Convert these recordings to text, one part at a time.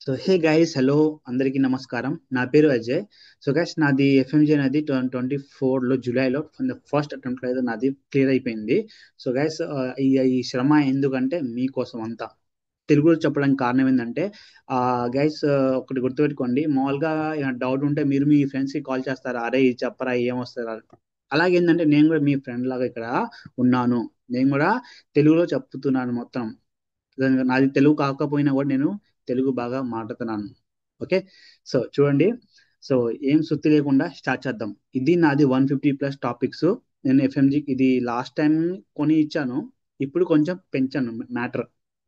So hey guys, hello, అందరికీ నమస్కారం. నా పేరు అజయ్. సో గైస్, నాది ఎఫ్ఎంజీ అనేది 2024లో జూలైలో ఫస్ట్ అటెంప్ట్ అయితే నాది క్లియర్ అయిపోయింది. సో గైస్, ఈ శ్రమ ఎందుకంటే మీకోసం అంతా తెలుగులో చెప్పడానికి కారణం ఏంటంటే, గైస్, ఒకటి గుర్తుపెట్టుకోండి. మామూలుగా డౌట్ ఉంటే మీరు మీ ఫ్రెండ్స్కి కాల్ చేస్తారా, అరే ఇది చెప్పరా ఏమొస్తారా. అలాగేంటంటే నేను కూడా మీ ఫ్రెండ్ లాగా ఇక్కడ ఉన్నాను. నేను కూడా తెలుగులో చెప్తున్నాను మొత్తం. నాది తెలుగు కాకపోయినా కూడా నేను తెలుగు బాగా మాట్లాడుతున్నాను. ఓకే. సో చూడండి. సో ఏం సుత్తి లేకుండా స్టార్ట్ చేద్దాం. ఇది నాది 150+ టాపిక్స్. నేను ఎఫ్ఎంజీకి ఇది లాస్ట్ టైం కొని ఇచ్చాను. ఇప్పుడు కొంచెం పెంచాను మ్యాటర్.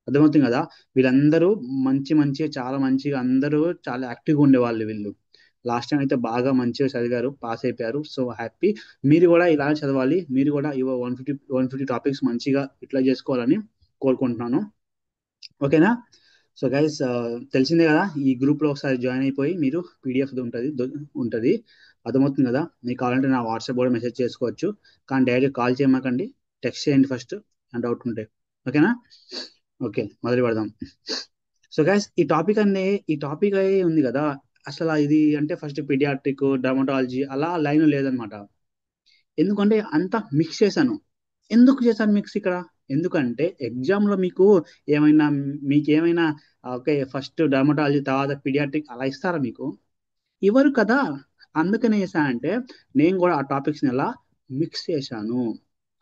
అర్థమవుతుంది కదా. వీళ్ళందరూ మంచి మంచిగా, చాలా మంచిగా, అందరూ చాలా యాక్టివ్గా ఉండేవాళ్ళు వీళ్ళు. లాస్ట్ టైం అయితే బాగా మంచిగా చదివారు, పాస్ అయిపోయారు. So happy. మీరు కూడా ఇలా చదవాలి. మీరు కూడా ఇవ 150 టాపిక్స్ మంచిగా ఇట్లా చేసుకోవాలని కోరుకుంటున్నాను. ఓకేనా. సో గైస్, తెలిసిందే కదా. ఈ గ్రూప్ లో ఒకసారి జాయిన్ అయిపోయి మీరు పీడిఎఫ్ ఉంటుంది. అర్థమవుతుంది కదా. మీకు కావాలంటే నా వాట్సాప్ కూడా మెసేజ్ చేసుకోవచ్చు. కానీ డైరెక్ట్ కాల్ చేయమాకండి. టెక్స్ట్ చేయండి ఫస్ట్, డౌట్ ఉంటే. ఓకేనా. ఓకే, మొదలు పెడదాం. సో గైస్, ఈ టాపిక్ అయి ఉంది కదా. అసలు ఇది అంటే ఫస్ట్ పీడియాట్రిక్, డర్మటాలజీ అలా లైన్ లేదనమాట. ఎందుకంటే అంతా మిక్స్ చేశాను. ఎందుకు చేశాను మిక్స్ ఇక్కడ? ఎందుకంటే ఎగ్జామ్ లో ఏమైనా మీకేమైనా ఓకే, ఫస్ట్ డర్మటాలజీ తర్వాత పీడియాట్రిక్ అలా ఇస్తారా మీకు? ఇవ్వరు కదా. అందుకనే చేశానంటే నేను కూడా ఆ టాపిక్స్ ని ఎలా మిక్స్ చేశాను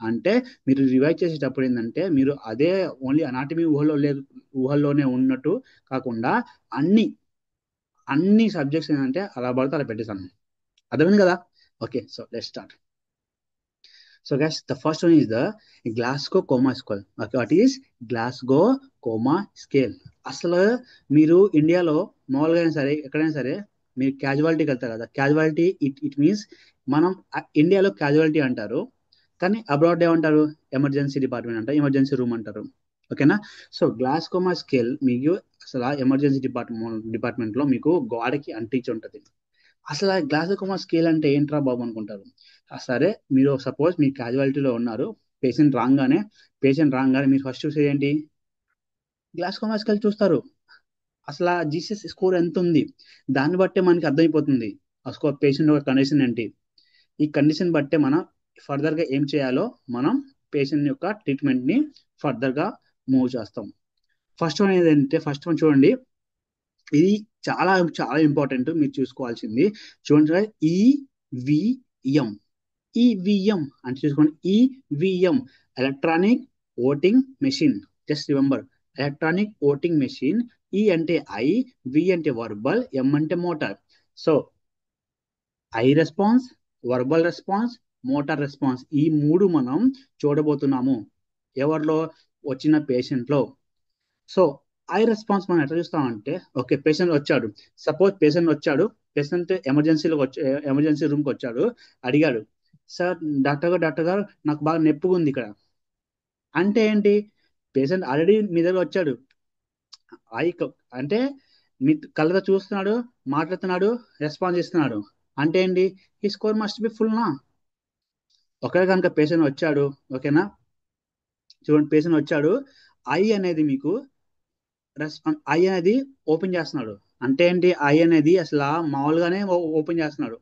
అంటే, మీరు రివైజ్ చేసేటప్పుడు ఏంటంటే మీరు అదే ఓన్లీ అనాటమీ ఊహల్లోనే ఉన్నట్టు కాకుండా అన్ని అన్ని సబ్జెక్ట్స్ ఏంటంటే అలా పడితే అలా పెట్టేశాను. అర్థమైంది కదా. Okay, so let's start. So guys, the first one is the Glasgow Coma Scale. Okay, what is Glasgow Coma Scale? అసలు మీరు ఇండియాలో మామూలుగా అయినా సరే ఎక్కడైనా సరే మీరు క్యాజువాలిటీకి వెళ్తారు కదా. క్యాజువాలిటీ ఇట్ మీన్స్ మనం ఇండియాలో క్యాజువాలిటీ అంటారు, కానీ అబ్రాడ్ ఏమంటారు? ఎమర్జెన్సీ డిపార్ట్మెంట్ అంటారు, ఎమర్జెన్సీ రూమ్ అంటారు. ఓకేనా. సో గ్లాస్కోమా స్కేల్ మీకు అసలు ఎమర్జెన్సీ డిపార్ట్మెంట్ లో మీకు గోడకి అంటించి ఉంటుంది. అసలు ఆ గ్లాసోకోమా స్కేల్ అంటే ఏంట్రా బాబు అనుకుంటారు. సరే, మీరు సపోజ్ మీ క్యాజువాలిటీలో ఉన్నారు. పేషెంట్ రాగానే పేషెంట్ రాగానే మీరు ఫస్ట్ చూసేది ఏంటి? గ్లాస్కోమా స్కేల్ చూస్తారు. అసలు ఆ జీసస్ స్కోర్ ఎంత ఉంది, దాన్ని బట్టే మనకి అర్థమైపోతుంది ఆ స్కోర్ పేషెంట్ యొక్క కండిషన్ ఏంటి. ఈ కండిషన్ బట్టే మనం ఫర్దర్ గా ఏం చేయాలో మనం పేషెంట్ యొక్క ట్రీట్మెంట్ ని ఫర్దర్ గా మూవ్ చేస్తాం. ఫస్ట్ వన్ ఏంటంటే, ఫస్ట్ వన్ చూడండి. ఇది చాలా చాలా ఇంపార్టెంట్, మీరు చూసుకోవాల్సింది. చూడండి, ఈవిఎం. ఈవిఎం అంటే చూసుకోండి. EVM electronic voting machine. Just remember, electronic voting machine. ఈ అంటే ఐ, వి అంటే వర్బల్, ఎం అంటే motor. So I response, verbal response, motor response, ఈ మూడు మనం చూడబోతున్నాము ఎవరిలో? వచ్చిన పేషెంట్ లో. సో ఐ రెస్పాన్స్ మనం ఎట్లా చూస్తామంటే, ఓకే పేషెంట్ వచ్చాడు. సపోజ్ పేషెంట్ వచ్చాడు. పేషెంట్ ఎమర్జెన్సీ రూమ్కి వచ్చాడు. అడిగాడు, సార్ డాక్టర్ గారు నాకు బాగా నొప్పిగా ఉంది ఇక్కడ. అంటే ఏంటి? పేషెంట్ ఆల్రెడీ మీ దగ్గర వచ్చాడు. ఐ అంటే మీ కళ్ళతో చూస్తున్నాడు, మాట్లాడుతున్నాడు, రెస్పాన్స్ ఇస్తున్నాడు. అంటే ఏంటి? ఈ స్కోర్ మస్ట్ బి ఫుల్ నా. ఒకవేళ కనుక పేషెంట్ వచ్చాడు, ఓకేనా. చూడండి, పేషెంట్ వచ్చాడు. ఐ అనేది మీకు ఐ అనేది ఓపెన్ చేస్తున్నాడు. అంటే ఏంటి? ఐ అనేది అసలు మామూలుగానే ఓపెన్ చేస్తున్నాడు.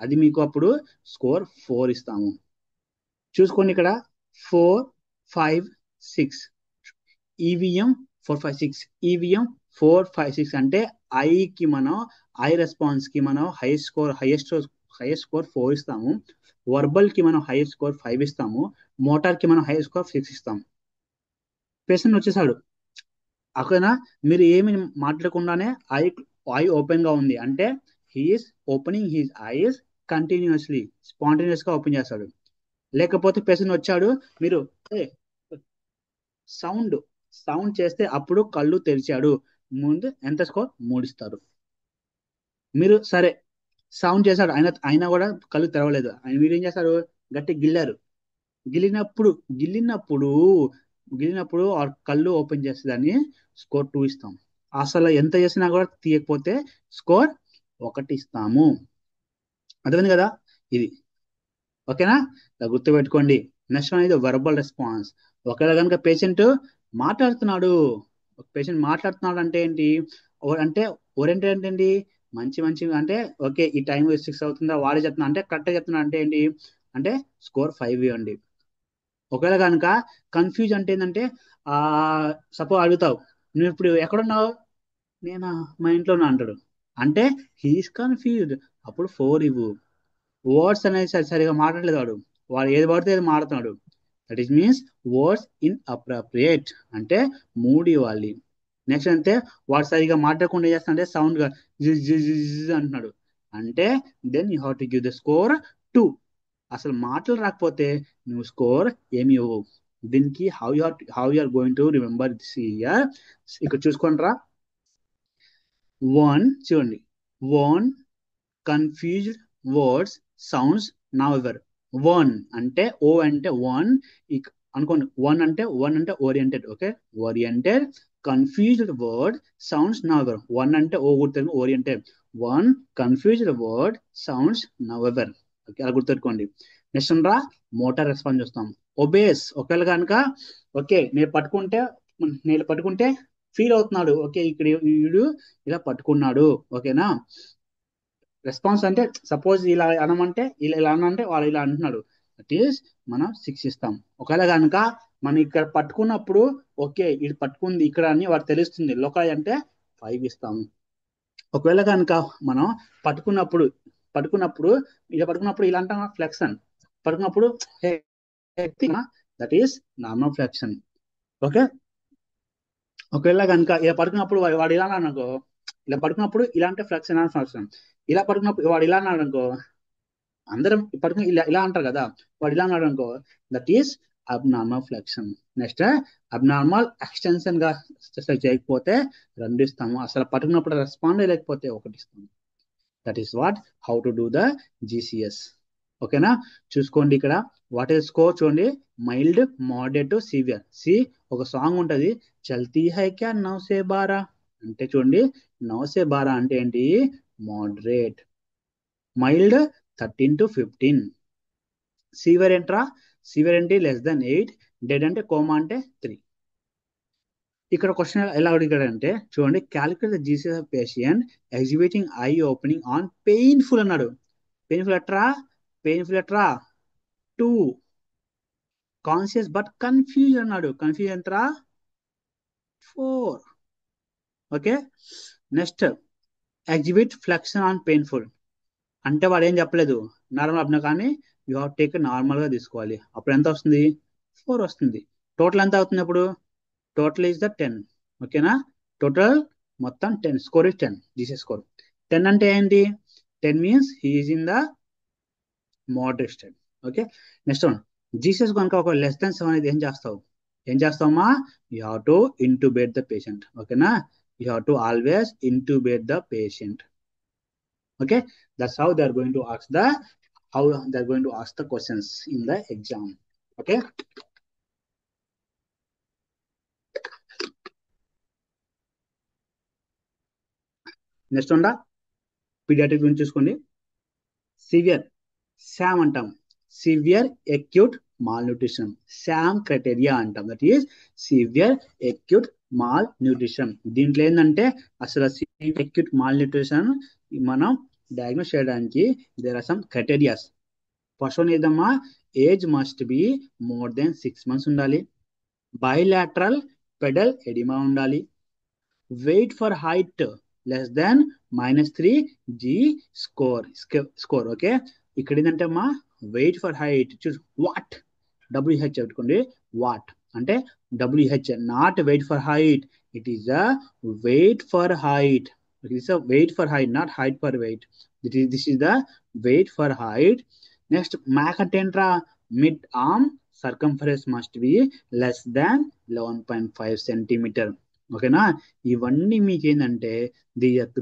అది మీకు అప్పుడు స్కోర్ 4 ఇస్తాము. చూసుకోండి ఇక్కడ, 4, 5, 6. ఈవిఎం 4, 5, 6. ఈవిఎం 4, 5, 6 అంటే ఐకి మనం ఐ రెస్పాన్స్ కి మనం హైయెస్ట్ స్కోర్ 4 ఇస్తాము. వర్బల్ కి మనం హైయెస్ట్ స్కోర్ 5 ఇస్తాము. మోటార్ కి మనం హైయెస్ట్ స్కోర్ 6 ఇస్తాము. పేషెంట్ వచ్చేసాడు. ఓకేనా. మీరు ఏమి మాట్లాడకుండానే ఐ ఐ ఓపెన్ గా ఉంది అంటే he's opening his eyes continuously, spontaneous గా ఓపెన్ చేస్తాడు. లేకపోతే పేషెంట్ వచ్చాడు, మీరు సౌండ్ సౌండ్ చేస్తే అప్పుడు కళ్ళు తెరిచాడు. ముందు ఎంత స్కోర్? 3 ఇస్తారు. మీరు సరే సౌండ్ చేశాడు, అయినా కూడా కళ్ళు తెరవలేదు. మీరు ఏం చేస్తారు? గట్టి గిల్లారు. గిల్లినప్పుడు గిల్లినప్పుడు గిల్లినప్పుడు ఆ కళ్ళు ఓపెన్ చేసేదాన్ని స్కోర్ 2 ఇస్తాం. అసలు ఎంత చేసినా కూడా తీయకపోతే స్కోర్ 1 ఇస్తాము. అర్థమైంది కదా. ఇది ఓకేనా. ఇలా గుర్తుపెట్టుకోండి. నెక్స్ట్ అనేది వర్బల్ రెస్పాన్స్. ఒకవేళ కనుక పేషెంట్ మాట్లాడుతున్నాడు. పేషెంట్ మాట్లాడుతున్నాడు అంటే ఏంటి? అంటే ఓరియంటెడ్ అంటే ఏంటి, మంచి మంచి అంటే ఓకే ఈ టైం 6 అవుతుందా వాడే చెప్తున్నా అంటే కరెక్ట్గా చెప్తున్నా అంటే ఏంటి, అంటే స్కోర్ 5 ఇవ్వండి. ఒకవేళ కనుక కన్ఫ్యూజ్ అంటే ఏంటంటే ఆ సపోజ్ అడుగుతావు, నువ్వు ఇప్పుడు ఎక్కడున్నావు, నేనా మా ఇంట్లోనే అంటాడు, అంటే హీఈస్ కన్ఫ్యూజ్డ్, అప్పుడు 4 ఇవ్వు. వర్డ్స్ అనేది సరిగా మాట్లాడలేదు వాడు, వాడు ఏది పడితే ఏది మాడుతున్నాడు, that is means words inappropriate, అంటే 3 ఇవ్వాలి. నెక్స్ట్ అంటే వాడు సరిగా మాట్లాడకుండా ఏం చేస్తాడంటే సౌండ్ గా జిజ్ జిజ్ జిజ్ అంటున్నాడు, అంటే then you have to give the score 2. అసలు మాటలు రాకపోతే నువ్వు స్కోర్ ఏమి ఇవ్వవు. దీనికి how you are going to remember this year, ఇక్కడ చూసుకోండి రా. వన్ చూడండి, one confused words sounds now ever. One అంటే ఓ అంటే వన్, అనుకోండి వన్ అంటే oriented, okay oriented. Confused word sounds now ever, one అంటే ఓ గుర్తు oriented, one confused word sounds now ever, okay అలా గుర్తుపెట్టుకోండి. నెక్స్ట్ రా మోటార్ రెస్పాన్స్ చూస్తాం. ఒబేస్, ఒకవేళ కనుక ఓకే నేను పట్టుకుంటే ఫీల్ అవుతున్నాడు, ఓకే ఇక్కడ వీడు ఇలా పట్టుకున్నాడు, ఓకేనా. రెస్పాన్స్ అంటే సపోజ్ ఇలా అనమంటే ఇలా అనంటే వాడు ఇలా అంటున్నాడు, దట్ ఈస్ మనం 6 ఇస్తాం. ఒకవేళ కనుక మనం ఇక్కడ పట్టుకున్నప్పుడు ఓకే ఇది పట్టుకుంది ఇక్కడ అని వాడు తెలుస్తుంది లోకాయ్ అంటే 5 ఇస్తాం. ఒకవేళ కనుక మనం పట్టుకున్నప్పుడు పట్టుకున్నప్పుడు పట్టుకున్నప్పుడు ఇలా అంటాం ఫ్లెక్షన్, పట్టుకున్నప్పుడు that is normal flexion, okay. ఒకవేళ కనుక ఇలా పడుకున్నప్పుడు వాడు ఇలా అన్నాడు అనుకో, ఇలా పడుకున్నప్పుడు ఇలాంటి ఫ్లెక్షన్ అని ఫ్లెక్షన్, ఇలా పడుకున్నప్పుడు వాడు ఇలా అన్నాడు అనుకో, అందరం పడుకుని ఇలా ఇలా అంటారు కదా, వాడు ఇలా అన్నాడు అనుకో, that is abnormal flexion. Next abnormal extension గా చేయకపోతే 2 ఇస్తాము, అసలు పట్టుకున్నప్పుడు రెస్పాండ్ లేకపోతే 1 ఇస్తాము. That is what how to do the GCS, ఓకేనా. చూసుకోండి ఇక్కడ వాట్ ఈస్ స్కోర్ చూడండి, మైల్డ్ మోడరేట్ సివియర్. సి ఒక సాంగ్ ఉంటది, చల్తీ హై క్యా నౌసే బారా, అంటే చూడండి నౌసే బారా అంటే ఏంటి, మోడరేట్. Mild 13 to 15. సివియర్ ఏంట్రా, సివియర్ ఏంటి లెస్ దెన్ 8, డెడ్ అంటే కోమా అంటే 3. ఇక్కడ క్వశ్చన్ ఎలా అడిగాడంటే చూడండి, calculate the GCS of patient exhibiting eye opening on painful అన్నాడు. పెయిన్ఫుల్ ఎట్రా 2. కాన్షియస్ బట్ కన్ఫ్యూజ్ అన్నాడు, కన్ఫ్యూజ్ ఎంతరా 4, okay. Next exhibit flexion on painful, అంటే వాడు ఏం చెప్పలేదు నార్మల్ అప్నా, కానీ యూ హావ్ టేక్ నార్మల్ గా తీసుకోవాలి, అప్పుడు ఎంత వస్తుంది 4 వస్తుంది. టోటల్ ఎంత అవుతుంది అప్పుడు, టోటల్ ఈస్ ద 10, ఓకేనా. టోటల్ మొత్తం 10, స్కోర్ ఇస్ 10, జీసీఎస్ స్కోర్ 10 అంటే ఏంటి, 10 means he is in the moderate state, okay. Next one, GCS కనుక ఒక లెస్ దెన్ 7 అనేది ఏం చేస్తామా, you have to intubate the patient, ఓకేనా. You have to always intubate the patient, okay. That's how they are going to ask the questions in the exam, okay. Next ఉందా paediatric గురించి చూసుకోండి. Severe SAM అంటాం, severe acute malnutrition, SAM criteria అంటాం, that is severe acute malnutrition. దీంట్లో ఏంటంటే అసలు severe acute malnutrition మనం diagnose చేయడానికి there are some criterias. First one ఏదమ్మా, age must be more than 6 months ఉండాలి, bilateral pedal oedema ఉండాలి, weight for height less than -3 Z score, okay. ఇక్కడ ఏంటంటే అమ్మా వెయిట్ ఫర్ హైట్ చూసి what W H పెట్టుకోండి, వాట్ అంటే W H, not weight for height, it is a weight for height, it is a weight for height, not height for weight, this is the weight for height. Next MAC అంటే ఏంట్రా, mid arm circumference must be less than 11.5 centimeter, ఓకేనా. ఇవన్నీ మీకు ఏంటంటే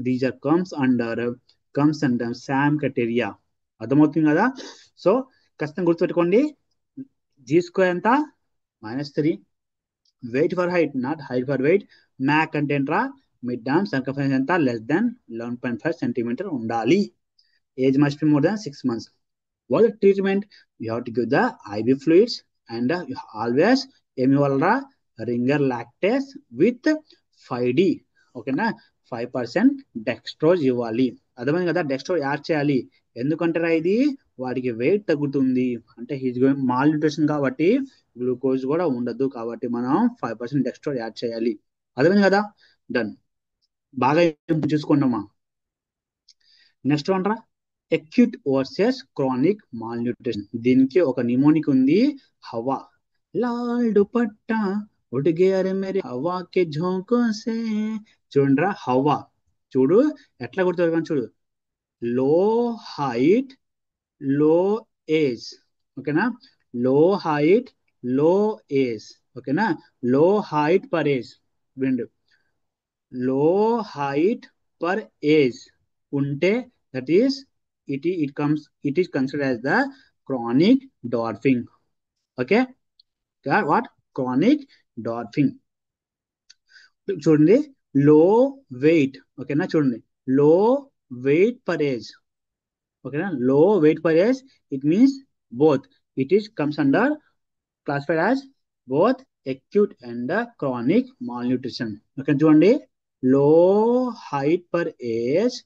these are comes under same criteria, అర్థమవుతుంది కదా. So ఖచ్చితంగా గుర్తుపెట్టుకోండి, జీ స్క్వేర్ ఎంత -3, weight for height not height for wait, Mac అంటే ఏంట్రా మిడ్ ఆర్మ్ సర్కంఫరెన్స్ ఎంత లెస్ దాన్ 11.5 centimeter ఉండాలి, age must be more than 6 months. What the treatment, you have to give the IV fluids and you always ఏమి ఇవ్వాలరా ringer lactase with 5D, ఓకేనా. 5% dextrose ఇవ్వాలి. అర్థమైంది కదా, dextrose add చేయాలి. ఎందుకంటారా ఇది వాడికి వెయిట్ తగ్గుతుంది, అంటే హీజ్ గోయింగ్ మాల్ న్యూట్రిషన్ కాబట్టి గ్లూకోజ్ కూడా ఉండదు, కాబట్టి మనం 5% డెక్స్ట్రోజ్ యాడ్ చేయాలి. అర్థమైంది కదా, డన్. బాగా చూసుకోండమ్మా. నెక్స్ట్ వన్ రా, acute versus chronic mall nutrition. దీనికి ఒక నిమోనిక్ ఉంది, హవా. లాల్ దుపట్టా ఉడ్ గయా రే మేరే హవా కే ఝోంకోं से. చూడరా హవా, చూడు ఎట్లా గుర్తుపెట్టుకొని చూడు. లో హైట్ లో ఏజ్, ఓకేనా. లో హైట్ లో ఏజ్, ఓకేనా. లో హైట్ పర్ ఏజ్, విండు. లో హైట్ పర్ ఏజ్ ఉంటే that is it is considered as the chronic dwarfing. Okay, what chronic dwarfing. చూడండి, లో వెయిట్, ఓకేనా. చూడండి, లో వెయిట్ పర్ ఏజ్, ఓకేనా. లో weight per age, it means both, it is comes under classified as both acute and chronic malnutrition. Okay చూడండి, low height per age,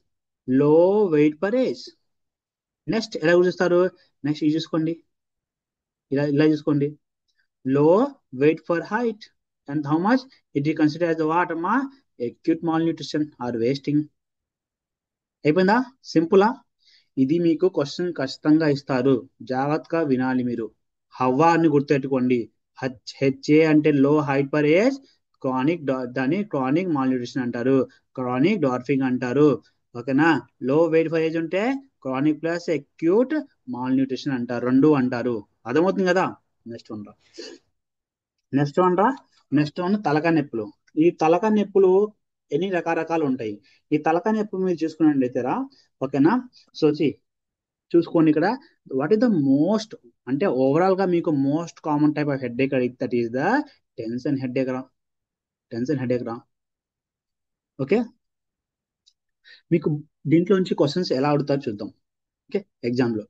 low weight per age. Next ఎలా చూస్తారు, next ఇది చూసుకోండి, ఇలా ఇలా చూసుకోండి. Low weight for height and how much it ఈ consider as what అమ్మా, acute malnutrition ఆర్ వేస్టింగ్. అయిపోయిందా, సింపులా. ఇది మీకు క్వశ్చన్ ఖచ్చితంగా ఇస్తారు, జాగ్రత్తగా వినాలి మీరు. హవ్వా అని గుర్తుపెట్టుకోండి. హెచ్ఏ అంటే లో హైట్ పర్ ఏజ్, క్రానిక్ దాన్ని క్రానిక్ మాల్న్యూట్రిషన్ అంటారు, క్రానిక్ డార్ఫింగ్ అంటారు, ఓకేనా. లో వెయిట్ ఫర్ ఏజ్ ఉంటే క్రానిక్ ప్లస్ అక్యూట్ మాల్న్యూట్రిషన్ అంటారు, రెండు అంటారు. అర్థమవుతుంది కదా. నెక్స్ట్ వన్ రా, నెక్స్ట్ వన్ రా, నెక్స్ట్ వన్ తలకాయ నొప్పులు. ఈ తలకాయ నొప్పులు ఎన్ని రకరకాలు ఉంటాయి. ఈ తలకాయ నొప్పులు మీరు చూసుకున్నట్లయితే రా, ఓకేనా. సో చూసుకోండి ఇక్కడ, వాట్ ఈస్ ద మోస్ట్, అంటే ఓవరాల్ గా మీకు most common type of headache అడిగితే that is the tension headache రా, టెన్షన్ హెడ్ ఏక్ రా. ఓకే, మీకు దీంట్లో నుంచి క్వశ్చన్స్ ఎలా అడుగుతారో చూద్దాం. ఓకే, ఎగ్జామ్ లో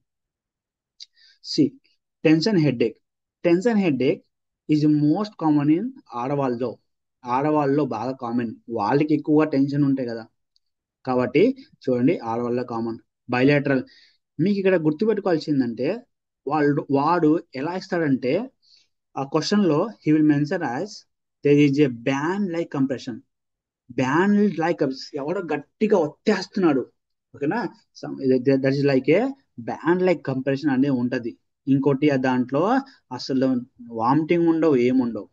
సి, tension headache. Tension headache is most common in ఆడవాళ్ళలో. ఆడవాళ్ళలో బాగా కామన్, వాళ్ళకి ఎక్కువగా టెన్షన్ ఉంటాయి కదా, కాబట్టి చూడండి ఆడవాళ్ళలో కామన్. బైలాటరల్, మీకు ఇక్కడ గుర్తుపెట్టుకోవాల్సిందంటే వాడు ఎలా ఇస్తాడంటే ఆ క్వశ్చన్ లో he will mention as there is a band like compression. Band like ఎవడో గట్టిగా ఒత్తేస్తున్నాడు, ఓకేనా. That is like a band like compression అనేది ఉంటది. ఇంకోటి దాంట్లో అసలు వామిటింగ్ ఉండవు, ఏముండవు,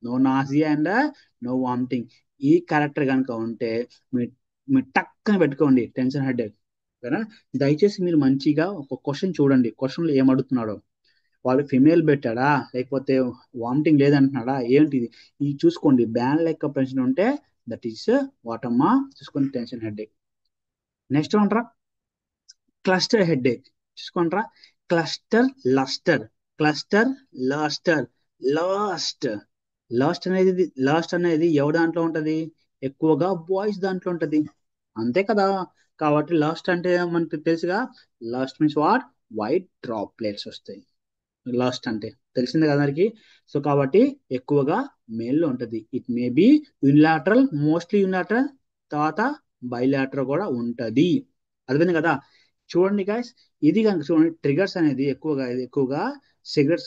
no nausea and no vomiting. ఈ క్యారెక్టర్ కనుక ఉంటే మీరు టక్కన పెట్టుకోండి టెన్షన్ హెడ్ ఏక్, ఓకేనా. దయచేసి మీరు మంచిగా ఒక క్వశ్చన్ చూడండి, క్వశ్చన్ లో ఏం అడుగుతున్నాడో, వాళ్ళు ఫిమేల్ పెట్టాడా లేకపోతే వామిటింగ్ లేదంటున్నాడా ఏంటిది, ఇది చూసుకోండి. బ్యాన్ లెక్క పెన్షన్ ఉంటే దట్ ఈస్ వాట్ అమ్మా, చూసుకోండి టెన్షన్ హెడ్ ఏక్. నెక్స్ట్ అంటారా క్లస్టర్ హెడ్ ఏక్, చూసుకోండిరా. Cluster lustre, cluster lustre, last. Last అనేది ఎవరి దాంట్లో ఉంటది, ఎక్కువగా బాయ్స్ దాంట్లో ఉంటది, అంతే కదా. కాబట్టి లాస్ట్ అంటే మనకు తెలుసుగా, last means what, white droplets వస్తాయి. లాస్ట్ అంటే తెలిసిందే కదా అందరికి. సో కాబట్టి ఎక్కువగా మేల్లో ఉంటది. It may be unilateral, mostly unilateral, తర్వాత బైలాటరల్ కూడా ఉంటది. అర్థమైంది కదా. చూడండి గైస్, ఇది కనుక చూడండి, ట్రిగర్స్ అనేది ఎక్కువగా సిగరెట్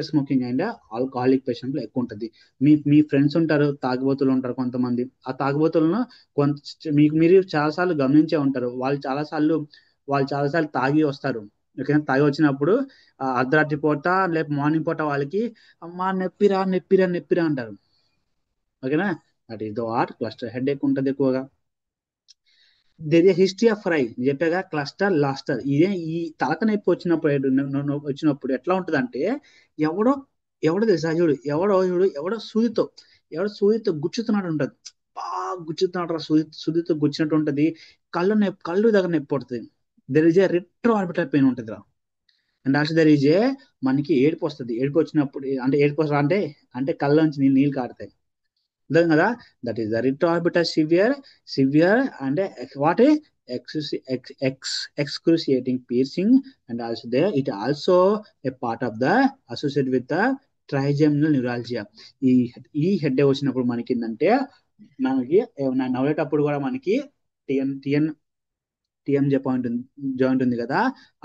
స్మోకింగ్ అండ్ ఆల్కహాలిక్ పేషెంట్లు ఎక్కువ ఉంటది. మీ ఫ్రెండ్స్ ఉంటారు, తాగుబోతులు ఉంటారు కొంతమంది. ఆ తాగుబోతులను కొంత మీరు చాలాసార్లు గమనించే ఉంటారు, వాళ్ళు చాలాసార్లు తాగి వస్తారు, ఓకేనా. తాగి వచ్చినప్పుడు అర్ధరాత్రి పూట లేక మార్నింగ్ పూట వాళ్ళకి అమ్మా నొప్పిరా నొప్పిరా నొప్పిరా అంటారు, ఓకేనా. That is the what cluster headache ఉంటది ఎక్కువగా. దేర్ హిస్టరీ ఆఫ్ ఫ్రై చెప్పాగా, క్లస్టర్ లాస్టర్. ఇదే ఈ తలక నొప్పి వచ్చినప్పుడు ఎట్లా ఉంటది అంటే, ఎవడో ఎవడో తెలుసా, ఎవడో సూదితో గుచ్చుతున్నాడు ఉంటది, బాగా గుచ్చుతున్నాడు, సూదితో గుచ్చినట్టు ఉంటది. కళ్ళు దగ్గర నొప్పి పడుతుంది. There is A retro orbital pain ఉంటుంది రా. అండ్ ఆల్సో దెర్ ఈజ్ ఏ మనకి ఏడుపు వస్తుంది. ఏడుపు వచ్చినప్పుడు అంటే ఏడుపు వస్తా అంటే అంటే కళ్ళ నుంచి నీళ్ళు కారుతాయి, అర్థం కదా. That is the retroorbital severe and what excruciating piercing, and also there it also a part of the associated with the trigeminal neuralgia. ఈ హెడ్ వచ్చినప్పుడు మనకి ఏంటంటే మనకి నవ్వేటప్పుడు కూడా మనకి టిఎన్ టిఎన్ టిఎంజే పాయింట్ జాయింట్ ఉంది కదా,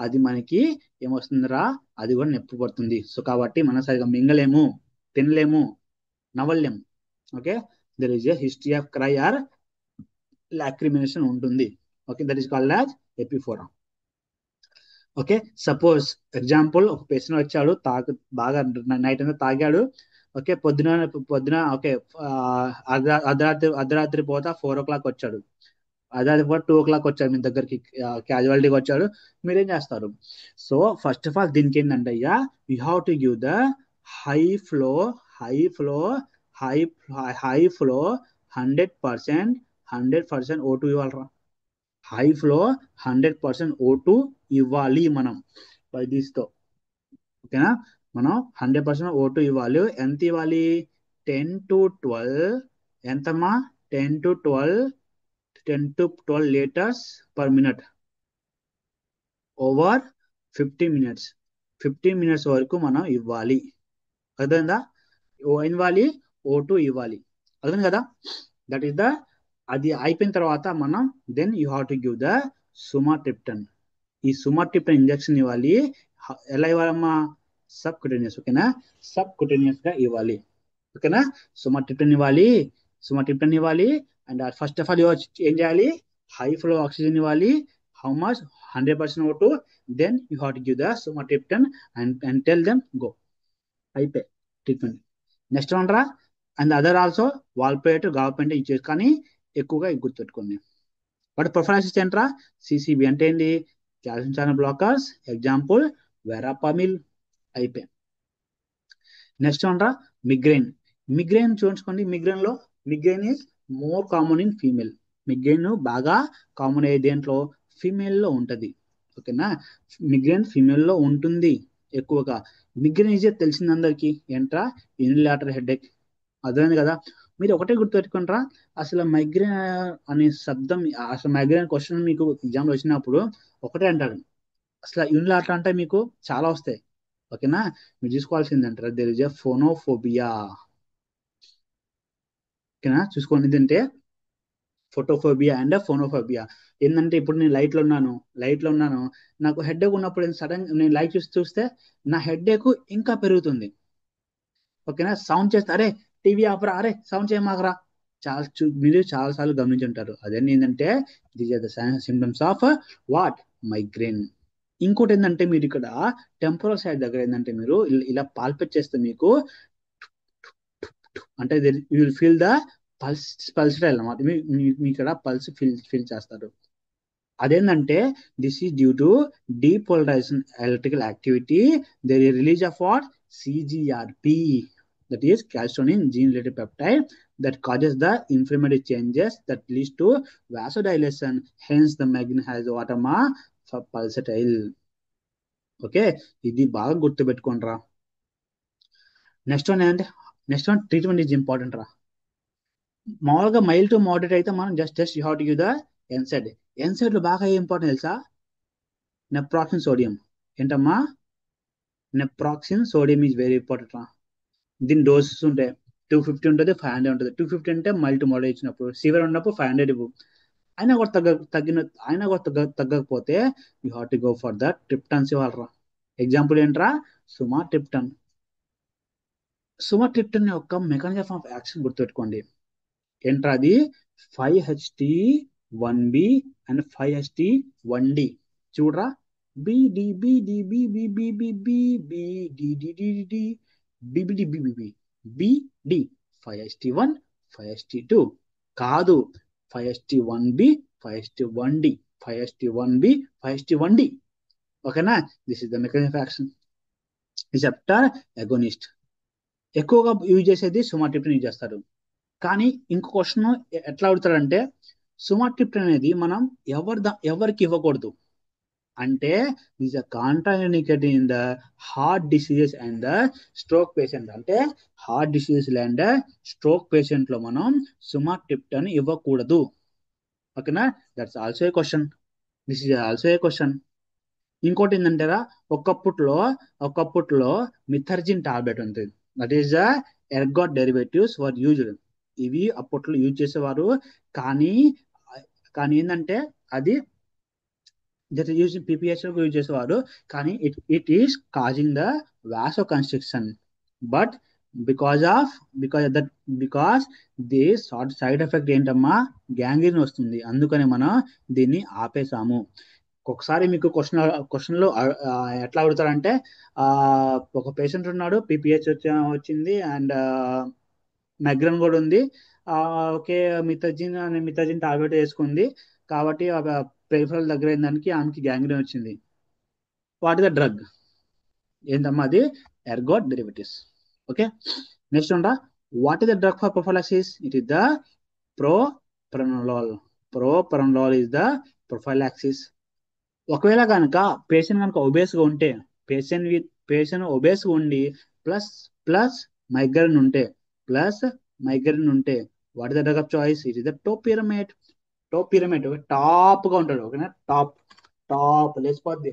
అది మనకి ఏమొస్తుందిరా, అది కూడా నొప్పి పడుతుంది. సో కాబట్టి మనం సరిగా మింగలేము, తినలేము, నవ్వలేము. Okay, there is a history of cry or lacrimation ఉంటుంది. Okay, that is called as epiphora. Okay, suppose example, ఒక పేషెంట్ వచ్చాడు, బాగా నైట్ అంతా తాగాడు. ఓకే, పొద్దున పొద్దున ఓకే, అర్ధరాత్రి పోతా 4 o'clock వచ్చాడు. అర్ధరాత్రి పూట 2 o'clock వచ్చాడు మీ దగ్గరికి, క్యాజువాలిటీగా వచ్చాడు. మీరేం చేస్తారు? సో ఫస్ట్ ఆఫ్ ఆల్ దీనికి ఏంటంటే అయ్యా, you have to give the high flow high flow high high flow 100%, 100% O2 ఇవ్వాలరా. హై ఫ్లో 100% O2 ఇవ్వాలి మనం బై తో. ఓకేనా, మనం 100% O2 ఇవ్వాలి. ఎంత ఇవ్వాలి? 10 to 12, ఎంతమ్మా, 10 to 12 liters per minute over 50 minutes. 50 minutes వరకు మనం ఇవ్వాలి. అర్థమైందా? ఇవ్వాలి, O2 ఇవ్వాలి. అర్థం కదా? దట్ ఈస్ ద, అది అయిపోయిన తర్వాత మనం then you have to give the sumatriptan. ఈ సుమాట్రిప్టన్ ఇంజెక్షన్ ఇవ్వాలి. ఎలా ఇవ్వాలమ్మా? Subcutaneous. ఓకేనా, సబ్ కుటేనియస్ గా ఇవ్వాలి. ఓకేనా, సుమాట్రిప్టన్ ఇవ్వాలి, సుమాట్రిప్టన్ ఇవ్వాలి. అండ్ ఫస్ట్ ఆఫ్ ఆల్ ఏం చేయాలి? హై ఫ్లో ఆక్సిజన్ ఇవ్వాలి. How much? 100% O2. Then you have to give the sumatriptan and tell them go. అయిపోయి ట్రీట్మెంట్. నెక్స్ట్ వన్ రా, and other also valproate, gabapentin ఇచ్చేది, కానీ ఎక్కువగా గుర్తుపెట్టుకోండి. వాటి ప్రొఫైలాసిస్ ఏంట్రా? సిసిబి అంటే ఏంటి? Calcium channel blockers. Example verapamil. అయిపోయి. నెక్స్ట్ వన్ రా, మిగ్రెయిన్. మిగ్రెయిన్ చూసుకోండి, migraine is more common in female. Migraine బాగా కామన్ అయ్యే దేంట్లో? ఫీమేల్లో ఉంటుంది. ఓకేనా, మిగ్రెయిన్ ఫీమేల్లో ఉంటుంది ఎక్కువగా. మిగ్రెయిన్ ఈజ్ తెలిసింది అందరికి ఏంట్రా? Unilateral headache. అర్థమైంది కదా? మీరు ఒకటే గుర్తుపెట్టుకుంటారా, అసలు మైగ్రేన్ అనే శబ్దం, అసలు మైగ్రేన్ క్వశ్చన్ మీకు ఎగ్జామ్లో వచ్చినప్పుడు ఒకటే అంటారు, అసలు యూనిలాటరల్ అంటే మీకు చాలా వస్తాయి. ఓకేనా, మీరు చూసుకోవాల్సింది అంటారు, దేర్ ఇస్ ఎ ఫోనోఫోబియా. ఓకేనా, చూసుకోండి. ఏంటంటే ఫోటోఫోబియా అండ్ ఫోనోఫోబియా. ఏంటంటే ఇప్పుడు నేను లైట్లో ఉన్నాను, నాకు హెడ్ఏక్ ఉన్నప్పుడు సడన్ నేను లైట్ చూస్తే నా హెడ్ఏక్ ఇంకా పెరుగుతుంది. ఓకేనా, సౌండ్ చేస్తే అరే టీవీ ఆపరా, అరే సౌండ్ చేయమాకరా. మీరు చాలా సార్లు గమనించుంటారు. అదేంటి ఏంటంటే these are the symptoms of what? Migraine. ఇంకోటి ఏంటంటే మీరు ఇక్కడ టెంపోరల్ సైడ్ దగ్గర ఏంటంటే మీరు ఇలా పాల్పేట్ చేస్తే మీకు అంటే you will feel the pulse అనమాట. మీ ఇక్కడ పల్స్ ఫీల్ చేస్తారు. అదేంటంటే this is due to depolarization electrical activity. There is release of what? CGRP, that is calcitonin gene related peptide, that causes the inflammatory changes that leads to vasodilation. Hence the migraine has what amma? Pulsatile. Okay, ఇది బాగా గుర్తుపెట్టుకోండి రా. Next one treatment is important రా. మామూలుగా mild to moderate అయితే మనం just you have to give the NSAID. NSAID లో బాగా ఇంపార్టెంట్ తెలుసా? Naproxen sodium. ఏంటమ్మా? Naproxen sodium is very important రా. దీని డోసెస్ ఉంటాయి, 250 ఉంటుంది, 500 ఉంటుంది. 250 అంటే మైల్డ్ టు మోడరేట్ ఇచ్చినప్పుడు, సివియర్ ఉన్నప్పుడు 500 ఇవ్వు. అయినా కూడా తగ్గకపోతే you have to go for the triptans ఇవ్వాలరా. ఎగ్జాంపుల్ ఏంట్రా? సుమాట్రిప్టన్. సుమాట్రిప్టన్ యొక్క మెకానిజం ఆఫ్ యాక్షన్ గుర్తుపెట్టుకోండి. ఏంట్రా అది? 5-HT1B and 5-HT1D. చూడరా, BD 5-HT1, 5-HT2 కాదు, 5-HT1B, 5-HT1D, 5-HT1B, 5-HT1D. ఓకేనా, this is the mechanism of action. Receptor agonist ఎక్కువగా యూజ్ చేసేది సుమాట్రిప్టన్ యూజ్ చేస్తారు. కానీ ఇంకో క్వశ్చన్ ఎట్లా అడుగుతారంటే, సుమాట్రిప్టన్ అనేది మనం ఎవరికి ఇవ్వకూడదు అంటే, is a contraindicated in the heart diseases and the stroke patient. అంటే heart diseases and stroke patient లో మనం సుమాట్రిప్టన్ ఇవ్వకూడదు. ఓకేనా, that's also a question. This is also a question. ఇంకోటి ఏంటంటారా, ఒకప్పట్లో మిథర్జిన్ టాబ్లెట్ ఉంటుంది, that is the ergot derivatives were used. ఇవి అప్పట్లో యూజ్ చేసేవారు. కానీ కానీ ఏంటంటే అది జస్ట్ యూజ్ పీపీహెచ్ యూజ్ చేసేవారు. కానీ it is causing the vasoconstriction. But because of that because the side effect ఏంటమ్మా, గ్యాంగ్రీన్ వస్తుంది. అందుకని మనం దీన్ని ఆపేసాము. ఒకసారి మీకు క్వశ్చన్లో ఎట్లా అడుగుతారంటే, ఆ, ఒక పేషెంట్ ఉన్నాడు, పీపీహెచ్ వచ్చింది అండ్ మైగ్రేన్ కూడా ఉంది. ఓకే, మిథజిన్ టాబ్లెట్ వేసుకుంది కాబట్టి పెరిఫరల్ దగ్గర దానికి ఆమెకి గ్యాంగ్రీన్ వచ్చింది. What is the drug? ఏంటమ్మా అది? Ergot derivatives. ఓకే, నెక్స్ట్ ఉందా, what is the drug for prophylaxis? It is the propranolol. Propranolol is the prophylaxis. ఒకవేళ కనుక పేషెంట్ కనుక ఒబేస్గా ఉంటే, పేషెంట్ ఒబేస్గా ఉండి ప్లస్ ప్లస్ మైగ్రేన్ ఉంటే what is the drug of choice? It is the topiramate. Topiramate top గా ఉంటాడు. ఓకేనా, టాప్ టాప్ లేచిపోద్ది.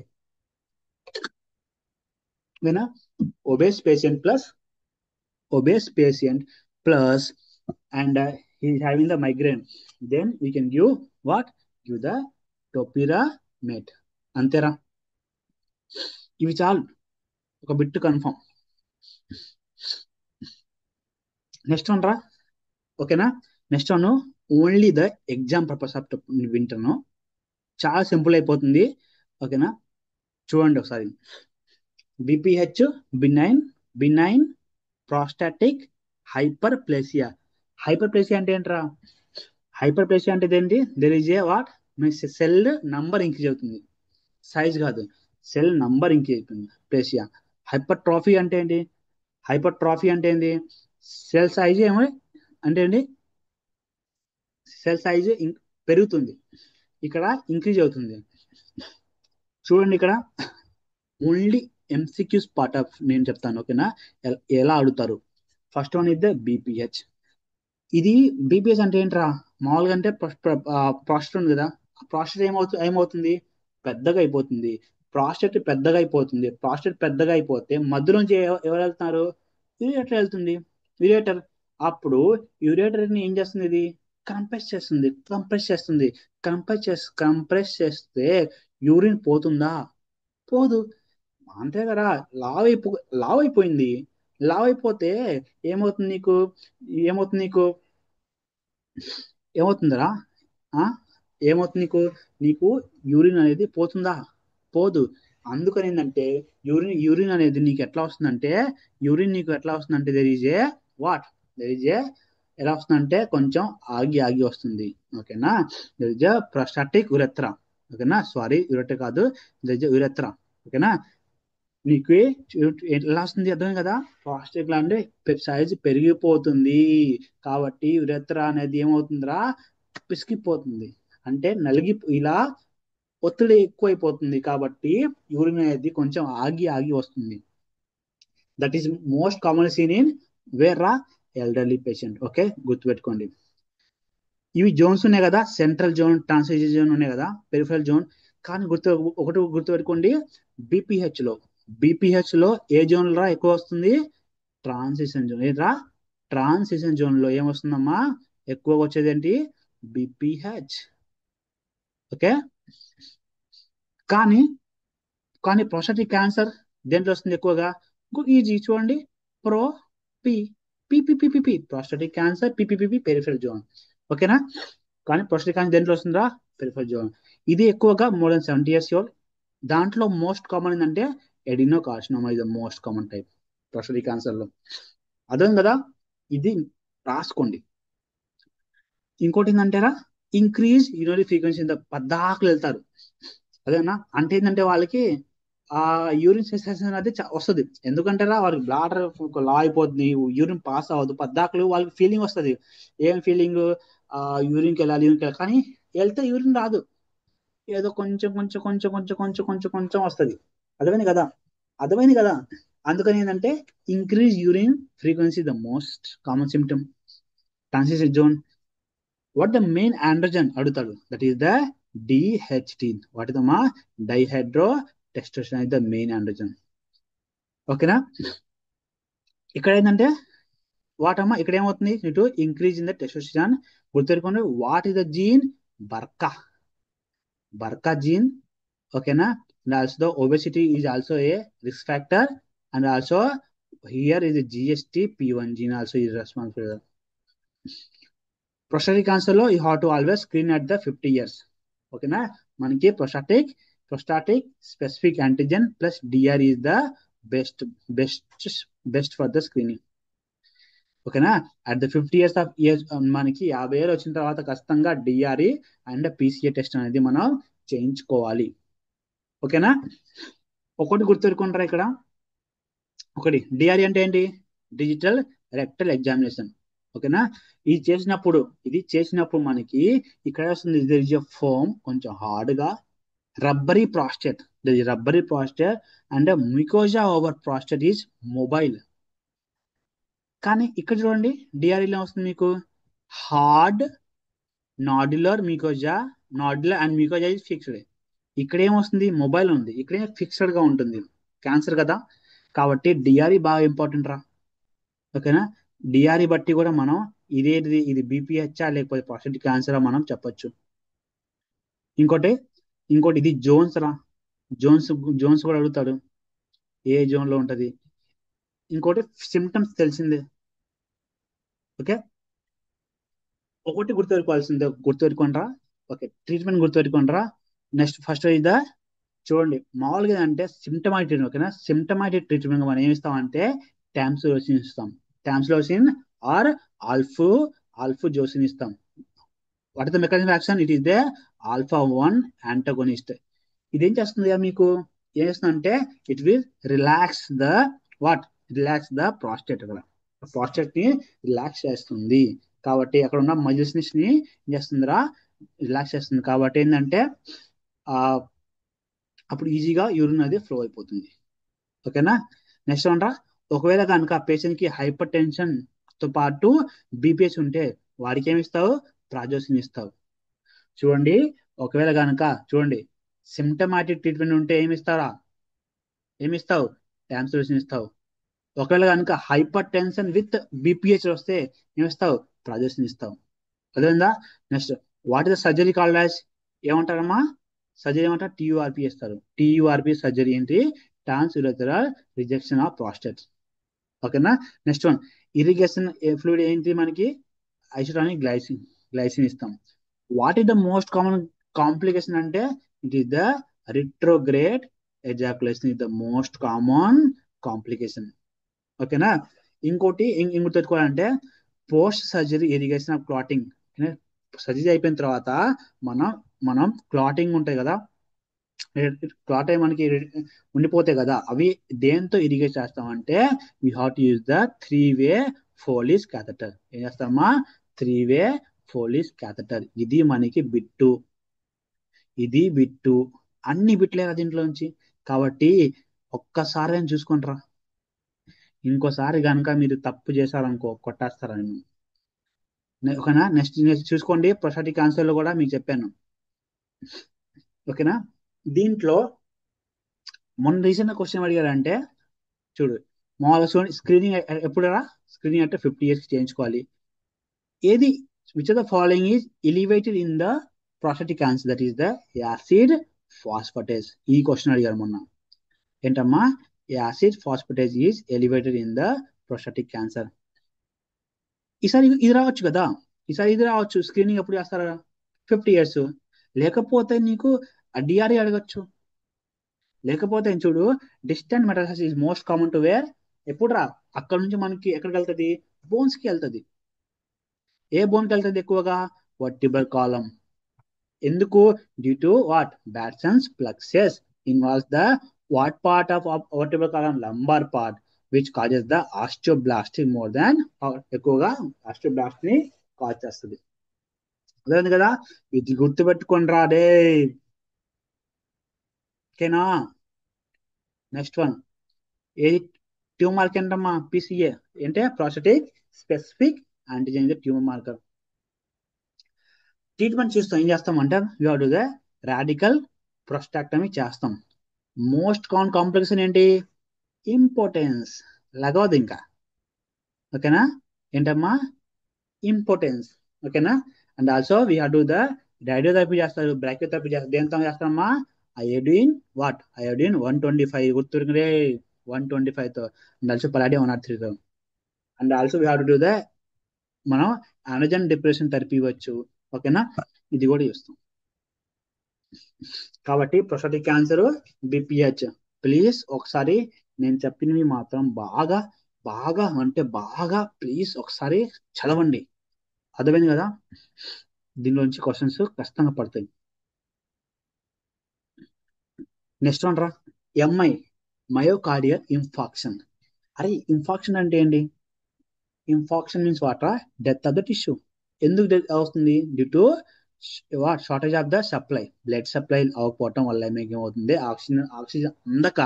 ఓకేనా, obese patient plus and he is having the migraine, then we can give what? Give the topiramate. అంతేరా, ఇవి చాలు ఒక bit confirm. Next one రా. ఓకేనా, next one only the exam purpose of వింటాను. చాలా సింపుల్ అయిపోతుంది. ఓకేనా, చూడండి ఒకసారి. BPH benign prostatic hyperplasia. Hyperplasia అంటే ఏంట్రా? హైపర్ప్లేసియా అంటే ఏంటి? There is a what, cell number increase అవుతుంది, సైజ్ కాదు, సెల్ నంబర్ ఇంక్రీజ్ అవుతుంది ప్లేసియా. హైపర్ట్రోఫీ అంటే ఏంటి? సెల్ సైజ్ ఏమో అంటే ఏంటి? సెల్ సైజ్ పెరుగుతుంది, ఇక్కడ ఇంక్రీజ్ అవుతుంది. చూడండి ఇక్కడ ఓన్లీ ఎంసీక్యూస్ పార్ట్ ఆఫ్ నేను చెప్తాను. ఓకేనా, ఎలా అడుగుతారు. First one is the BPH. ఇది బీపీహెచ్ అంటే ఏంట్రా? మామూలుగా అంటే ప్రాస్టేట్ ఉంది కదా, ప్రాస్టేట్ ఏమవుతుంది? పెద్దగా అయిపోతుంది. ప్రాస్టేట్ పెద్దగా అయిపోతే మధ్యలోంచి ఎవరు వెళ్తున్నారు? యూరేటర్ వెళ్తుంది. యూరేటర్ అప్పుడు యూరేటర్ని ఏం చేస్తుంది? ఇది కంప్రెస్ చేస్తే యూరిన్ పోతుందా? పోదు. అంతే కదా, లావ్ అయిపోయింది. లావ్ అయిపోతే ఏమవుతుంది నీకు? ఏమవుతుంది నీకు ఏమవుతుందిరా? ఆ? ఏమవుతుంది నీకు యూరిన్ అనేది పోతుందా? పోదు. అందుకని ఏంటంటే యూరిన్ అనేది నీకు ఎట్లా వస్తుందంటే, దెర్ ఈజ్ ఏ వాట్, ఎలా వస్తుందంటే కొంచెం ఆగి వస్తుంది. ఓకేనా, దెర్ ఇస్ ఏ ప్రొస్టాటిక్ యురెత్రా. ఓకేనా, సారీ, యురెటర్ కాదు, దెర్ ఇస్ ఏ యురెత్రా. ఓకేనా, నీకు ఎలా వస్తుంది అర్థం కదా? ప్రాస్టేట్ గ్లాండ్ సైజ్ పెరిగిపోతుంది కాబట్టి యురెత్రా అనేది ఏమవుతుందిరా? పిసికిపోతుంది. అంటే ఇలా ఒత్తిడి ఎక్కువైపోతుంది కాబట్టి యూరిన్ అనేది కొంచెం ఆగి వస్తుంది. That is most common seen in where రా? Elderly patient. ఓకే, గుర్తుపెట్టుకోండి. ఇవి జోన్స్ ఉన్నాయి కదా, సెంట్రల్ జోన్, ట్రాన్సిషన్ జోన్ ఉన్నాయి కదా, పెరిఫరల్ జోన్. కానీ ఒకటి గుర్తుపెట్టుకోండి, బీపీహెచ్ లో ఏ జోన్ రా ఎక్కువ వస్తుంది? Transition zone. ఏంట్రా? ట్రాన్సిషన్ జోన్ లో ఏమొస్తుందమ్మా? ఎక్కువగా వచ్చేది ఏంటి? బీపీహెచ్. ఓకే, కానీ ప్రోస్టాటిక్ క్యాన్సర్ దేంట్లో వస్తుంది ఎక్కువగా? ఈజీ చూడండి, pro P P P P P prostatic cancer, P P P P peripheral zone. ఓకేనా, కానీ ప్రోస్టాటిక్ క్యాన్సర్ దేంట్లో వస్తుందా? Peripheral zone. ఇది ఎక్కువగా మోర్ దెన్ 70 years old. దాంట్లో మోస్ట్ కామన్ ఏంటంటే adenocarcinoma is the most common type prostatic cancer లో. అర్థం కదా? ఇది రాసుకోండి. ఇంకోటి ఏంటంటారా, ఇంక్రీజ్ యూరినరీ ఫ్రీక్వెన్సీ. పద్దాకులు వెళ్తారు. అదేనా, అంటే ఏంటంటే వాళ్ళకి ఆ యూరిన్ సెన్సేషన్ అనేది వస్తుంది. ఎందుకంటారా, వాళ్ళకి బ్లాడర్ లా అయిపోతుంది, యూరిన్ పాస్ అవ్వదు, పద్దాకులు వాళ్ళకి ఫీలింగ్ వస్తుంది. ఏం ఫీలింగ్? యూరిన్కి వెళ్ళాలి. కానీ వెళ్తే యూరిన్ రాదు, ఏదో కొంచెం కొంచెం కొంచెం కొంచెం కొంచెం కొంచెం కొంచెం వస్తుంది. అర్థమైంది కదా? అందుకని ఏంటంటే increase urine frequency the most common symptom. Transition zone. What the main androgen అడుగుతాడు, that is the DHT. What is మా? Dihydrotestosterone is the main androgen. ఓకేనా, ఇక్కడ ఏంటంటే వాట్ అమ్మా ఇక్కడ ఏమవుతుంది to increase in the testosterone. గుర్తుపెట్టుకోండి, what is the gene? BRCA. BRCA gene. ఓకేనా? And also the obesity is also a risk factor. And also here is GST-P1 gene also is responsible. ప్రొస్టాటిక్ cancer లో you have to always screen at the 50 years. ఓకేనా? మనకి prostatic specific antigen plus DR is the best best best for the screening. ఓకేనా? At the 50 years of age, మనకి 50 ఏళ్ళు వచ్చిన తర్వాత ఖచ్చితంగా DRE and పిసిఏ test అనేది మనం చేయించుకోవాలి. ఓకేనా? ఒకటి గుర్తుపెట్టుకుంటారా ఇక్కడ, ఒకటి డిఆర్ఈ అంటే ఏంటి? Digital rectal examination. ఓకేనా? ఇది చేసినప్పుడు మనకి ఇక్కడ వస్తుంది దిర్ ఇస్ ఎ ఫోమ్, కొంచెం హార్డ్ గా, rubbery prostate. Rubbery prostate and mucosa over prostate is mobile. కానీ ఇక్కడ చూడండి డిఆర్ఈలో వస్తుంది మీకు hard nodular mucosa, nodular and mucosa is fixed. ఇక్కడ ఏమొస్తుంది? మొబైల్ ఉంది, ఇక్కడ ఫిక్స్డ్ గా ఉంటుంది. క్యాన్సర్ కదా, కాబట్టి డిఆర్ఈ బాగా ఇంపార్టెంట్ రా. ఓకేనా? డిఆర్ఈ బట్టి కూడా మనం ఇది బీపీహెచ్ఆ లేకపోతే ప్రాస్టేట్ క్యాన్సర్ మనం చెప్పొచ్చు. ఇంకోటి ఇది జోన్స్ రా. జోన్స్ కూడా అడుగుతాడు, ఏ జోన్ లో ఉంటది. ఇంకోటి సిమ్టమ్స్ తెలిసిందే. ఓకే, ఒకటి గుర్తుపెట్టుకోండిరా. ఓకే, ట్రీట్మెంట్ గుర్తుపెట్టుకోండిరా. నెక్స్ట్ ఫస్ట్ ఇదా చూడండి, మామూలుగా అంటే సిమ్టమాటిక్ ట్రీట్మెంట్. ఓకేనా? సిమ్టమాటిక్ ట్రీట్మెంట్ మనం ఏమి ఇస్తామంటే టామ్సిలోసిన్ ఇస్తాం. టామ్సిలోసిన్ ఆర్ ఆల్ఫోజోసిన్ ఇస్తాం. What is the mechanism action? It is the α1 antagonist. ఇదేం చేస్తుంది మీకు? ఏం చేస్తుంది అంటే it will relax the prostate. Prostate ని రిలాక్స్ చేస్తుంది. కాబట్టి అక్కడ ఉన్న మజిల్స్ ని ఏం చేస్తుందిరా? రిలాక్స్ చేస్తుంది. కాబట్టి ఏంటంటే అప్పుడు ఈజీగా యూరిన్ అది ఫ్లో అయిపోతుంది. ఓకేనా? నెక్స్ట్ అంటారా, ఒకవేళ కనుక పేషెంట్ కి హైపర్ టెన్షన్ తో పాటు బీపీహెచ్ ఉంటే వాడికి ఏమి ఇస్తావు? ప్రాజోసిన్ ఇస్తావు. చూడండి, ఒకవేళ కనుక చూడండి సిమ్టమాటిక్ ట్రీట్మెంట్ ఉంటే ఏమిస్తావు? టామ్సిలోసిన్ ఇస్తావు. ఒకవేళ కనుక హైపర్ టెన్షన్ విత్ బీపీహెచ్ వస్తే ఏమిస్తావు? ప్రాజోసిన్ ఇస్తావు. అదేందా? Next what is the surgery called as? ఏమంటారమ్మా? సర్జరీ ఏమంటారు? TURP ఇస్తారు. TURP సర్జరీ ఏంటి? Transurethral rejection of prostate. ఓకేనా? నెక్స్ట్ వన్ ఇరిగేషన్ ఫ్లూయిడ్ ఏంటి మనకి? ఐసోటానిక్ గ్లైసిన్ ఇస్తాం. What is the most common complication అంటే it is the retrograde ejaculation is the most common complication. ఓకేనా? ఇంకోటి గుర్తుపెట్టుకోవాలంటే post surgery irrigation of clotting. Surgery అయిపోయిన తర్వాత మనం క్లాటింగ్ ఉంటాయి కదా, క్లాట్ అయ్యి మనకి ఉండిపోతాయి కదా, అవి దేంతో ఇరిగేట్ చేస్తామంటే we have to use the 3-way ఫోలిస్ catheter. ఏం చేస్తామా? 3-way ఫోలిస్ catheter. ఇది మనకి బిట్టు, అన్ని బిట్లేరా దీంట్లో నుంచి. కాబట్టి ఒక్కసారి నేను చూసుకుంటారా, ఇంకోసారి కనుక మీరు తప్పు చేశారనుకో కొట్టేస్తారని. ఓకేనా? నెక్స్ట్ చూసుకోండి, ప్రొస్టాటిక్ క్యాన్సర్ లో కూడా మీకు చెప్పాను. ఓకేనా? దీంట్లో మొన్న రీసెంట్ క్వశ్చన్ అడిగారంటే చూడు, మామూలుగా చూడండి స్క్రీనింగ్ ఎప్పుడురా? స్క్రీనింగ్ అంటే 50 years చేయించుకోవాలి. ఏది which of the following is elevated in the prostatic cancer? That is the acid phosphatase. ఈ క్వశ్చన్ అడిగారు మొన్న. ఏంటమ్మా? Acid phosphatase is elevated in the prostatic cancer. ఈసారి ఇది రావచ్చు కదా, స్క్రీనింగ్ ఎప్పుడు చేస్తారా? 50 years. లేకపోతే నీకు డిఆర్ఈ అడగచ్చు. లేకపోతే చూడు, distant metastasis is most common to where. ఎప్పుడు రా? అక్కడ నుంచి మనకి ఎక్కడికి వెళ్తుంది? బోన్స్ కి వెళ్తుంది. ఏ బోన్ కి వెళ్తుంది ఎక్కువగా? Vertebral column. ఎందుకు? Due to what? Batson's plexus involves the what part of vertebral column? Lumbar part, which causes the osteoblast more than, ఎక్కువగా ఆస్టియోబ్లాస్ట్ ని కాజ్ చేస్తుంది. అదే కదా, ఇది గుర్తుపెట్టుకోండి రా డే. ఓకేనా? నెక్స్ట్ వన్ ఏది? ట్యూమర్ మార్కర్ ఏంటమ్మా? PCA అంటే prostatic specific antigen tumour marker. Treatment చూస్తాం, ఏం చేస్తాం అంటే you have to the radical prostatectomy చేస్తాం. మోస్ట్ కామన్ కాంప్లికేషన్ ఏంటి? ఇంపార్టెన్స్ లగవదు ఇంకా. ఓకేనా? ఏంటమ్మా? ఇంపార్టెన్స్. ఓకేనా? And also we have to the radiotherapy చేస్తారు, బ్రాకియోథెరపీ చేస్తారు. దేంతో చేస్తారమ్మా? Iodine what? అయోడిన్ 125 గుర్తురే, 125 తో. అండ్ ఆల్సో పలాడియం 103తో. And also we have to do the మనం ఆనజన్ డిప్రెషన్ థెరపీ ఇవ్వచ్చు. ఓకేనా? ఇది కూడా చూస్తాం. కాబట్టి ప్రొస్టాటిక్ క్యాన్సర్, బిపిహెచ్, ప్లీజ్ ఒకసారి నేను చెప్పినవి మాత్రం బాగా బాగా అంటే బాగా ప్లీజ్ ఒకసారి చదవండి. అర్థమైంది కదా? దీనిలోంచి క్వశ్చన్స్ ఖచ్చితంగా పడతాయి. నెక్స్ట్ వన్ రా. MI, myocardial infarction. అరే ఇన్ఫాక్షన్ అంటే ఏంటి? ఇన్ఫాక్షన్ మీన్స్ వాట్ రా? Death of the tissue. ఎందుకు డెత్ అవుతుంది? Due to what? Shortage of the supply. Blood supply అవ్వకపోవటం వల్ల మీకు ఏమవుతుంది? ఆక్సిజన్ అందక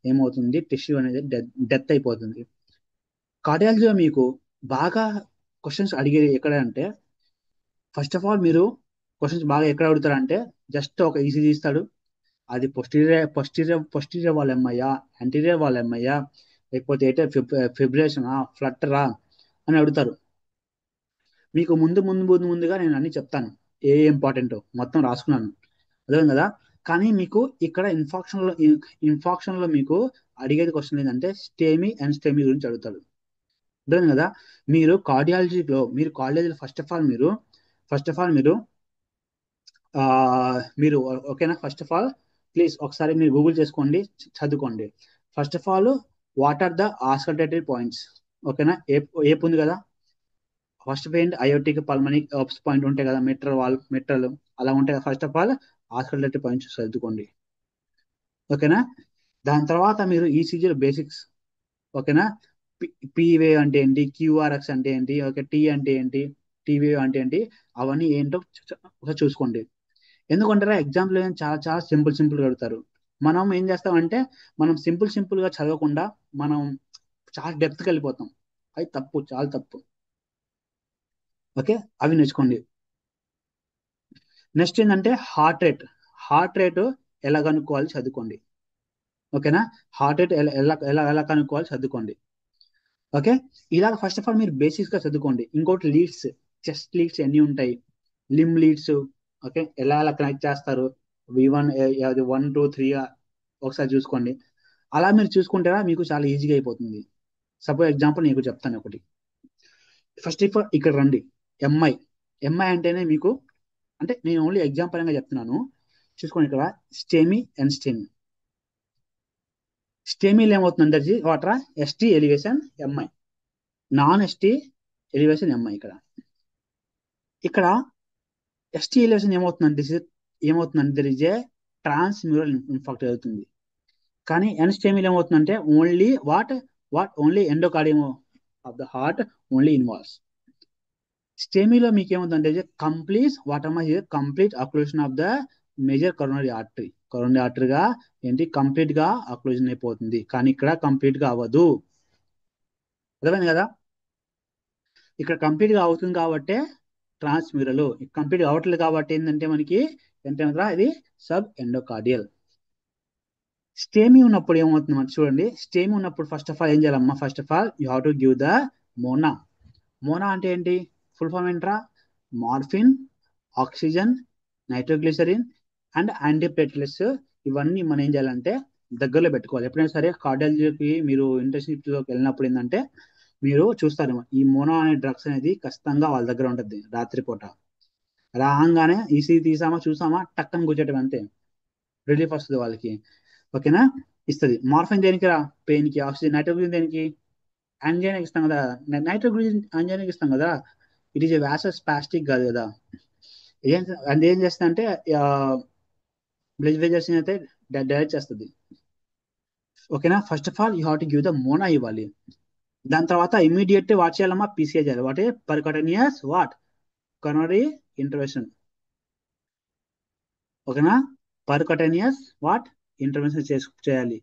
ఏమవుతుంది? టిష్యూ అనేది డెత్ అయిపోతుంది. కార్డియాలజీలో మీకు బాగా క్వశ్చన్స్ అడిగేది ఎక్కడ అంటే, ఫస్ట్ ఆఫ్ ఆల్ మీరు క్వశ్చన్స్ బాగా ఎక్కడ అడుగుతారంటే, జస్ట్ ఒక ఈసీజీ ఇస్తాడు. అది పొస్టీరియర్ వాళ్ళ ఎమ్మయ్యా, యాంటీరియర్ వాళ్ళ ఎమ్మయ్యా, లేకపోతే అయితే ఫిబ్రేషన్ ఫ్లట్టరా అని అడుగుతారు. మీకు ముందుగా నేను అన్ని చెప్తాను, ఏ ఇంపార్టెంట్ మొత్తం రాసుకున్నాను. అదే కదా? కానీ మీకు ఇక్కడ ఇన్ఫాక్షన్ లో మీకు అడిగేది క్వశ్చన్ ఏంటంటే స్టేమీ అండ్ స్టేమీ గురించి అడుగుతాడు. అదే కదా? మీరు కాలేజీలో ఫస్ట్ ఆఫ్ ఆల్ మీరు ఓకేనా? ఫస్ట్ ఆఫ్ ఆల్ ప్లీజ్ ఒకసారి మీరు గూగుల్ చేసుకోండి, చదువుకోండి. First of all what are the auscultatory points? ఓకేనా? ఏప్ ఉంది కదా? ఫస్ట్ ఆఫ్ ఏంటి? అయోటిక్ పల్మనీ పాయింట్ ఉంటాయి కదా, మెట్రల్ అలా ఉంటాయి కదా. First of all auscultatory points చదువుకోండి. ఓకేనా? దాని తర్వాత మీరు ఈసీజీలో బేసిక్స్. ఓకేనా? పీవేవ్ అంటే ఏంటి, క్యూఆర్ఎక్స్ అంటే ఏంటి, ఓకే, టీ అంటే ఏంటి, టీవీవేవ్ అంటే ఏంటి, అవన్నీ ఏంటో ఒకసారి చూసుకోండి. ఎందుకంటారా? ఎగ్జామ్లో చాలా చాలా సింపుల్ గా అడుగుతారు. మనం ఏం చేస్తామంటే, మనం సింపుల్ గా చదవకుండా మనం చాలా డెప్త్కి వెళ్ళిపోతాం. అది తప్పు, చాలా తప్పు. ఓకే, అవి నేర్చుకోండి. నెక్స్ట్ ఏంటంటే హార్ట్ రేట్ ఎలా కనుక్కోవాలి చదువుకోండి. ఓకేనా? హార్ట్ రేట్ ఎలా ఎలా ఎలా ఎలా కనుక్కోవాలి చదువుకోండి. ఓకే, ఇలాగ ఫస్ట్ ఆఫ్ ఆల్ మీరు బేసిక్స్ గా చదువుకోండి. ఇంకోటి లీడ్స్, చెస్ట్ లీడ్స్ ఎన్ని ఉంటాయి, లిమ్ లీడ్స్, ఓకే, ఎలా ఎలా కనెక్ట్ చేస్తారు, V1 అది 1 2 3 ఒకసారి చూసుకోండి. అలా మీరు చూసుకుంటారా మీకు చాలా ఈజీగా అయిపోతుంది. సపోజ్ ఎగ్జాంపుల్ నీకు చెప్తాను ఒకటి. ఫస్ట్ ఇక్కడ రండి. ఎంఐ ఎంఐ అంటేనే మీకు, అంటే నేను ఓన్లీ ఎగ్జాంపుల్ గా చెప్తున్నాను, చూసుకోండి. ఇక్కడ స్టేమీ అండ్ స్టేమీలో ఏమవుతుందంటే వాటరా? ST elevation MI, non ST elevation MI. ఇక్కడ ఎస్టీ ఎలివేషన్ ఏమవుతుందంటే there is a transmural infarct అవుతుంది. కానీ ఎన్స్టేమీలో ఏమవుతుందంటే only only endocardium of the heart only involves. స్టేమీలో మీకు ఏమవుతుందంటే complete occlusion of the major coronary ఆర్టరీగా ఏంటి కంప్లీట్ గా అక్లూజన్ అయిపోతుంది. కానీ ఇక్కడ కంప్లీట్ గా అవ్వదు. అర్థమైంది కదా? ఇక్కడ కంప్లీట్ గా అవుతుంది కాబట్టి ట్రాన్స్మ్యూరల్, కంప్లీట్ అవ్వట్లేదు కాబట్టి ఏంటంటే మనకి ఏంటంటే ఇది సబ్ ఎండోకార్డియల్. స్టేమీ ఉన్నప్పుడు ఏమవుతుంది మనకి చూడండి. స్టేమీ ఉన్నప్పుడు ఫస్ట్ ఆఫ్ ఆల్ ఏం చేయాలమ్మా? First of all you have to give the MONA. MONA అంటే ఏంటి? ఫుల్ ఫామ్ ఏంట్రా? Morphine, oxygen, nitroglycerin and antiplatelets. ఇవన్నీ మనం ఏం చేయాలంటే దగ్గరలో పెట్టుకోవాలి. ఎప్పుడైనా సరే కార్డియాలజీకి మీరు ఇంటర్న్షిప్ లోకి వెళ్ళినప్పుడు ఏంటంటే మీరు చూస్తారు, ఈ మోనో అనే డ్రగ్స్ అనేది ఖచ్చితంగా వాళ్ళ దగ్గర ఉంటుంది. రాత్రిపూట రాగానే ఈసీ తీసామా చూసామా టక్కని కూర్చోటం అంతే, రిలీఫ్ వస్తుంది వాళ్ళకి. ఓకేనా? ఇస్తుంది. మార్ఫిన్ దేనికి రా? పెయిన్ కి. ఆక్సిజన్, నైట్రోగ్లిన్ దేనికి? యాంజైనాకి ఇస్తాం కదా. నైట్రోగ్లిన్ యాంజైనాకి ఇస్తాం కదా. ఇట్ ఈస్ ఏ వ్యాసస్ స్పాస్టిక్ కాదు కదా. ఏం చేస్తుంది అంటే బ్లడ్ వెజల్స్ అయితే డైరెక్ట్ చేస్తుంది. ఓకేనా? First of all you have to give the MONA ఇవ్వాలి. దాని తర్వాత ఇమీడియట్ వాట్ చేయాలమ్మా? పీసీఐ చేయాలి. What percutaneous coronary intervention. ఓకేనా? పర్కటనియస్ ఇంటర్వెన్షన్ చేయాలి.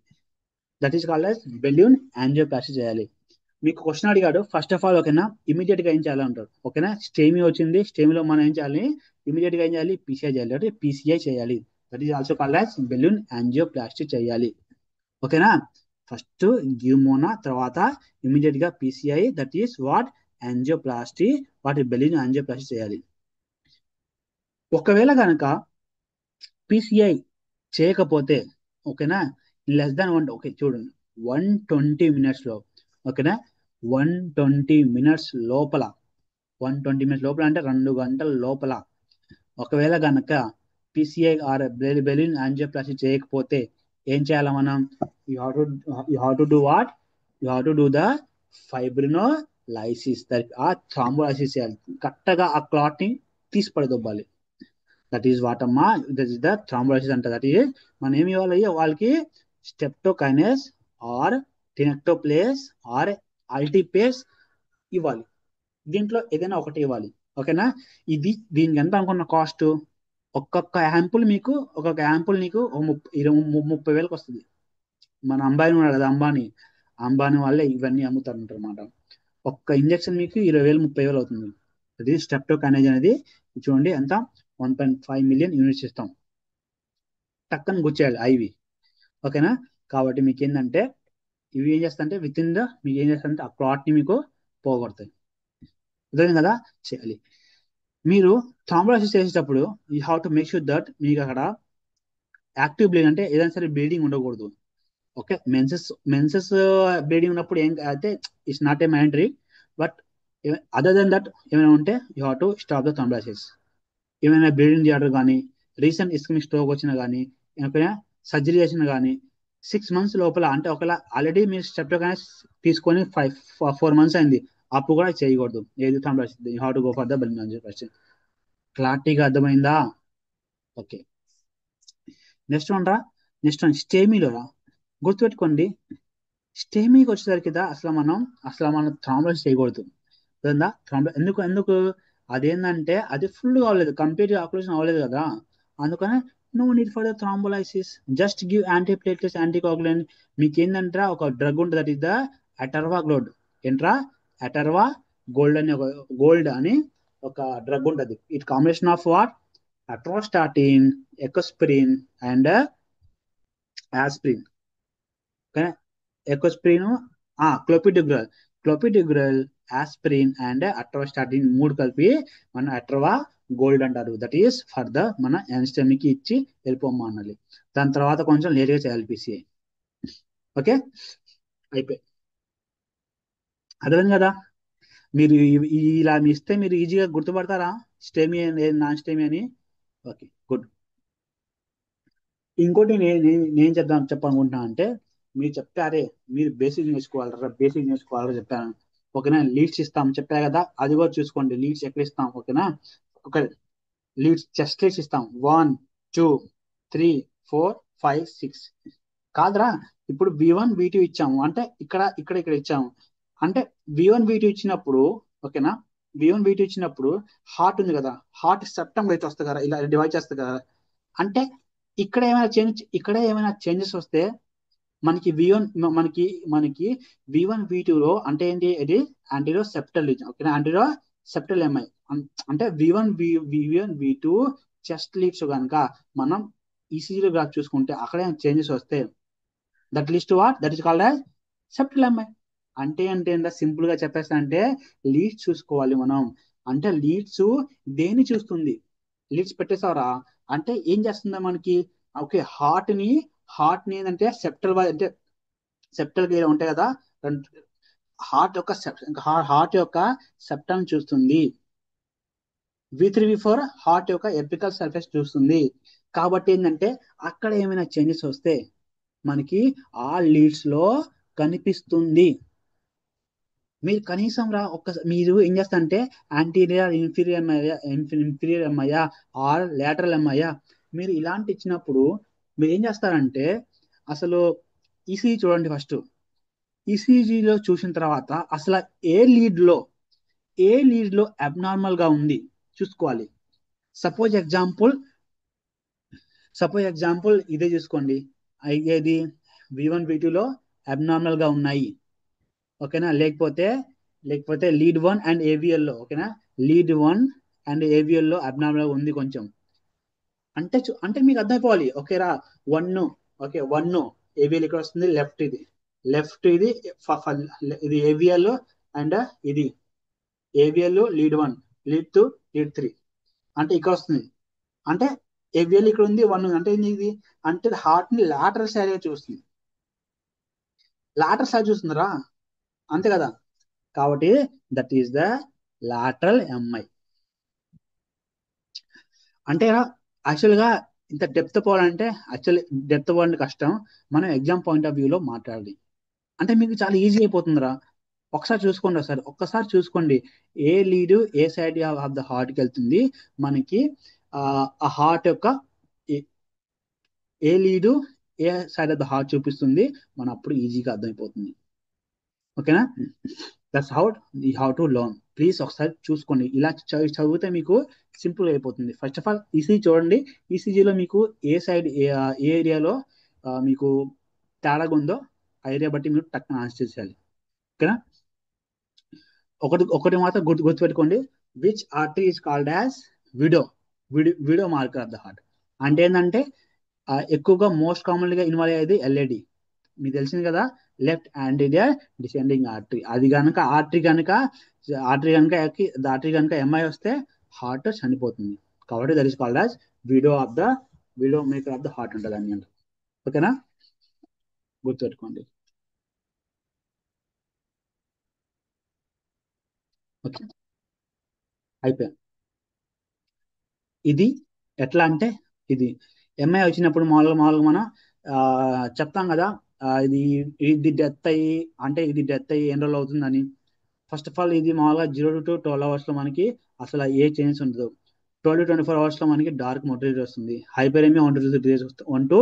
That is called as balloon angioplasty చేయాలి. మీకు క్వశ్చన్ అడిగాడు ఫస్ట్ ఆఫ్ ఆల్. ఓకేనా? ఇమీడియట్ గా ఏం చేయాలి అంటారు. ఓకేనా? స్టేమీ వచ్చింది, స్టేమీలో మనం ఏం చేయాలి? ఇమీడియట్ గా ఏం చేయాలి? పీసీఐ చేయాలి. అంటే పీసీఐ చేయాలి. That is also called as balloon angioplasty చేయాలి. ఓకేనా? ఫస్ట్ గివ్ మోనా, తర్వాత ఇమీడియట్ గా పీసీఐ, దట్ ఈస్ యాంజియోప్లాస్టీ, వాటి బెలూన్ యాంజియోప్లాస్టీ చేయాలి. ఒకవేళ కనుక పిసిఐ చేయకపోతే, ఓకేనా, లెస్ దాన్ 1, ఓకే చూడండి, 120 minutes ఓకేనా, 120 minutes లోపల, 120 minutes లోపల అంటే 2 గంటల లోపల ఒకవేళ కనుక పిసిఐ ఆర్ బెలూన్ యాంజియోప్లాస్టీ చేయకపోతే ఏం చేయాలి మనం? You have to do what? You have to do the fibrinolysis, ఆ థ్రాంబోలైసిస్ చేయాలి. కరెక్ట్గా ఆ క్లాట్ ని తీసి పడదొబ్బాలి. దట్ ఈస్ వాట్ అమ్మా, దట్ ఈస్ ద థ్రాంబోలైసిస్ అంటే. దట్ ఈస్ మనం ఏమి ఇవ్వాలి వాళ్ళకి? స్టెప్టోకైనేస్ ఆర్ టెనెక్టోప్లేస్ ఆర్ ఆల్టీపేస్ ఇవ్వాలి. దీంట్లో ఏదైనా ఒకటి ఇవ్వాలి. ఓకేనా? దీనికి ఎంత అనుకున్న కాస్ట్? ఒక్కొక్క యాంపుల్ నీకు 30,000కి వస్తుంది. మన అంబానీ ఉన్నాడు కదా, అంబానీ వాళ్ళే ఇవన్నీ అమ్ముతారు అనమాట. ఒక్క ఇంజక్షన్ మీకు 20,000 30,000 అవుతుంది. అది స్టెప్టోకైనేజ్ అనేది. చూడండి ఎంత, 1.5 మిలియన్ యూనిట్స్ ఇస్తాం, టక్కని గుచ్చేయాలి ఐవి. ఓకేనా? కాబట్టి మీకు ఏంటంటే ఇవి ఏం చేస్తాయంటే మీకు ఏం చేస్తారంటే ఆ క్లాట్ ని మీకు పోగొడతాయి. అర్థమైంది కదా? చేయాలి. మీరు థ్రాంబోలైసిస్ చేసేటప్పుడు you have to make sure that మీకు అక్కడ యాక్టివ్ బ్లీడింగ్ అంటే ఏదైనా సరే బ్లీడింగ్ ఉండకూడదు. ఓకే, మెన్సెస్ బ్లీడింగ్ ఉన్నప్పుడు ఏం అయితే it's not a mandatory, but other than that ఏమైనా ఉంటే you have to stop the thrombolysis. ఏమైనా బ్లీడింగ్ థియేటర్ కానీ, రీసెంట్ ఇస్కిమిక్ స్ట్రోక్ వచ్చినా కానీ, ఏమైనా సర్జరీ చేసినా కానీ 6 months లోపల, అంటే ఒకవేళ ఆల్రెడీ మీరు స్టెప్టోకైనెస్ తీసుకొని 4 months అయింది, అప్పుడు కూడా చేయకూడదు ఏది thrombolysis. You have to go for the balloon angioplasty. క్లారిటీగా అర్థమైందా? ఓకే, నెక్స్ట్ వన్ స్టేమీలో గుర్తుపెట్టుకోండి. స్టేమీకి వచ్చేసరికి అసలు మనం థ్రాంబోలైసిస్ చేయకూడదు. ఎందుకు అదేంటంటే అది ఫుల్ అవ్వలేదు, కంప్లీట్ ఆక్యులేషన్ అవ్వలేదు కదా, అందుకని no need for the thrombolysis. Just give antiplatelets, anticoagulant. మీకు ఏంటంటే ఒక డ్రగ్ ఉంటుంది, that is the Atorva Gold. ఏంట్రా? అటర్వా గోల్డ్ అని ఒక డ్రగ్ ఉంటుంది. It combination of what? Atorvastatin, Ecosprin and aspirin. Ecosprin, clopidogrel, aspirin and atorvastatin 3 కలిపి మన అట్రవా గోల్డ్ అంటారు. దట్ ఈస్ ఫర్ ద మన యాన్స్టెమిక్ కి వెళ్ళిపోమ్మా అనాలి. దాని తర్వాత కొంచెం లేట్గా చేయాలి పిసిఐ. ఓకే, అయిపోయి అర్థం కదా? మీరు ఇలా ఇస్తే మీరు ఈజీగా గుర్తుపడతారా స్టేమీ నాన్ స్టేమీ అని? Okay, good. ఇంకోటి నేను చెప్పాలనుకుంటున్నా అంటే, మీరు చెప్తే అరే మీరు బేసిక్ నేర్చుకోవాలరా చెప్పాను. ఓకేనా? లీడ్స్ ఇస్తాం చెప్పా కదా, అది కూడా చూసుకోండి. లీడ్స్ ఎక్కడ ఇస్తాం? ఓకేనా? ఒక చెస్ట్ లీడ్స్ ఇస్తాం 1 2 3 4 5 6 కాదురా. ఇప్పుడు V1 V2 ఇచ్చాము అంటే ఇక్కడ ఇచ్చాము అంటే V1 V2 ఇచ్చినప్పుడు, ఓకేనా, V1 V2 ఇచ్చినప్పుడు హార్ట్ ఉంది కదా, హార్ట్ సెప్టమ్ అయితే వస్తుంది కదా, ఇలా డివైడ్ చేస్తుంది కదా. అంటే ఇక్కడ ఏమైనా చేంజెస్ వస్తే మనకి మనకి V1 V2లో అంటే ఏంటి? ఇది యాంటీరో సెప్టల్ రీజన్. ఓకేనా? యాంటీరో సెప్టల్ ఎంఐ అంటే V1 V2 చెస్ట్ లీడ్స్ కనుక మనం ఈసీజీలో గ్రాఫ్ చూసుకుంటే అక్కడ చేంజెస్ వస్తే that leads to what? That is called as septal MI. అంటే సింపుల్ గా చెప్పేస్తా అంటే లీడ్స్ చూసుకోవాలి మనం. అంటే లీడ్స్ దేని చూస్తుంది? లీడ్స్ పెట్టేసావరా అంటే ఏం చేస్తుందా మనకి? ఓకే, హార్ట్ ని ఏంటంటే సెప్టల్ గేర్ ఉంటాయి కదా, హార్ట్ యొక్క సెప్టమ్ చూస్తుంది. V3 V4 హార్ట్ యొక్క ఎపికల్ సర్ఫేస్ చూస్తుంది. కాబట్టి ఏంటంటే అక్కడ ఏమైనా చేంజెస్ వస్తే మనకి ఆ లీడ్స్ లో కనిపిస్తుంది. మీరు కనీసం మీరు ఏం చేస్తారంటే యాంటీరియర్ ఇన్ఫీరియర్ ఎంఐయా ఆర్ లేటరల్ ఎంఐయా మీరు ఇలాంటి ఇచ్చినప్పుడు మీరు ఏం చేస్తారంటే అసలు ఈసీజీ చూడండి. ఫస్ట్ ఈసీజీలో చూసిన తర్వాత అసలు ఏ లీడ్ లో అబ్నార్మల్ గా ఉంది చూసుకోవాలి. సపోజ్ ఎగ్జాంపుల్ ఇదే చూసుకోండి. అయ్యేది V1 V2లో అబ్నార్మల్ గా ఉన్నాయి. ఓకేనా? లేకపోతే లీడ్ 1 అండ్ AVL లో, ఓకేనా, లీడ్ 1 అండ్ AVL లో అబ్నార్మల్ గా ఉంది కొంచెం. అంటే మీకు అర్థమైపోవాలి. ఓకేరా, 1 ఓకే 1 AVL ఇక్కడ వస్తుంది, లెఫ్ట్ ఇది AVL అండ్ ఇది ఏవిఎల్ లీడ్ 1, లీడ్ 2, లీడ్ 3 అంటే ఇక్కడ వస్తుంది. అంటే ఏవిఎల్ ఇక్కడ ఉంది, 1 అంటే ఏంది ఇది? అంటే హార్ట్ ని లాటరల్ సైడ్ గా చూస్తుంది. లాటరల్ సైడ్ చూస్తుందిరా, అంతే కదా. కాబట్టి that is the lateral MI. అంటే యాక్చువల్ గా ఇంత డెప్త్ పోవాలంటే యాక్చువల్లీ డెప్త్ పోవాలంటే కష్టం. మనం ఎగ్జామ్ పాయింట్ ఆఫ్ వ్యూలో మాట్లాడాలి. అంటే మీకు చాలా ఈజీ అయిపోతుందిరా. ఒకసారి చూసుకోండి, ఒక్కసారి చూసుకోండి. ఏ లీడ్ ఏ సైడ్ ఆఫ్ ద హార్ట్ కి వెళ్తుంది మనకి, ఆ హార్ట్ యొక్క ఏ- ఏ లీడు ఏ సైడ్ ఆఫ్ ద హార్ట్ చూపిస్తుంది, మన అప్పుడు ఈజీగా అర్థమైపోతుంది. ఓకేనా? That's how to learn. Please ఒకసారి చూసుకోండి. ఇలా చదివితే మీకు సింపుల్ అయిపోతుంది. ఫస్ట్ ఆఫ్ ఆల్ ఈసీజీ చూడండి. ఈసీజీలో మీకు ఏ సైడ్ ఏ ఏరియాలో మీకు తేడాగా ఉందో ఆ ఏరియా బట్టి మీరు టక్కున ఆన్సర్ చేయాలి. ఓకేనా? ఒకటి ఒకటి మాత్రం గుర్తుపెట్టుకోండి. Which artery is called as widow widow marker of the heart. అంటే ఏంటంటే ఎక్కువగా మోస్ట్ కామన్ గా ఇన్వాల్వ్ అయ్యేది ఎల్ఏడి. మీకు తెలిసింది కదా, లెఫ్ట్ యాంటీరియర్ డిసెండింగ్ ఆర్టరీ. అది కనుక ఆర్టరీ కనుక ఎంఐ వస్తే హార్ట్ చనిపోతుంది. కాబట్టి that is called as widow of the widow maker of the heart ఉంటుంది అని అంట. ఓకేనా? గుర్తుపెట్టుకోండి. ఓకే, అయిపోయింది. ఇది ఎట్లా అంటే, ఇది ఎంఐ వచ్చినప్పుడు మామూలుగా మనం చెప్తాం కదా, ఇది ఇది డెత్ అయ్యి అంటే ఇది డెత్ అయ్యి ఎన్ని రోజులు అవుతుందని. ఫస్ట్ ఆఫ్ ఆల్ ఇది మామూలుగా 0 to 12 hours లో మనకి అసలు ఏ చేంజ్ ఉండదు. 12 to 24 hours లో మనకి డార్క్ మోటిలిటీ వస్తుంది. హైపరేమియా 1 to 3 days 1 to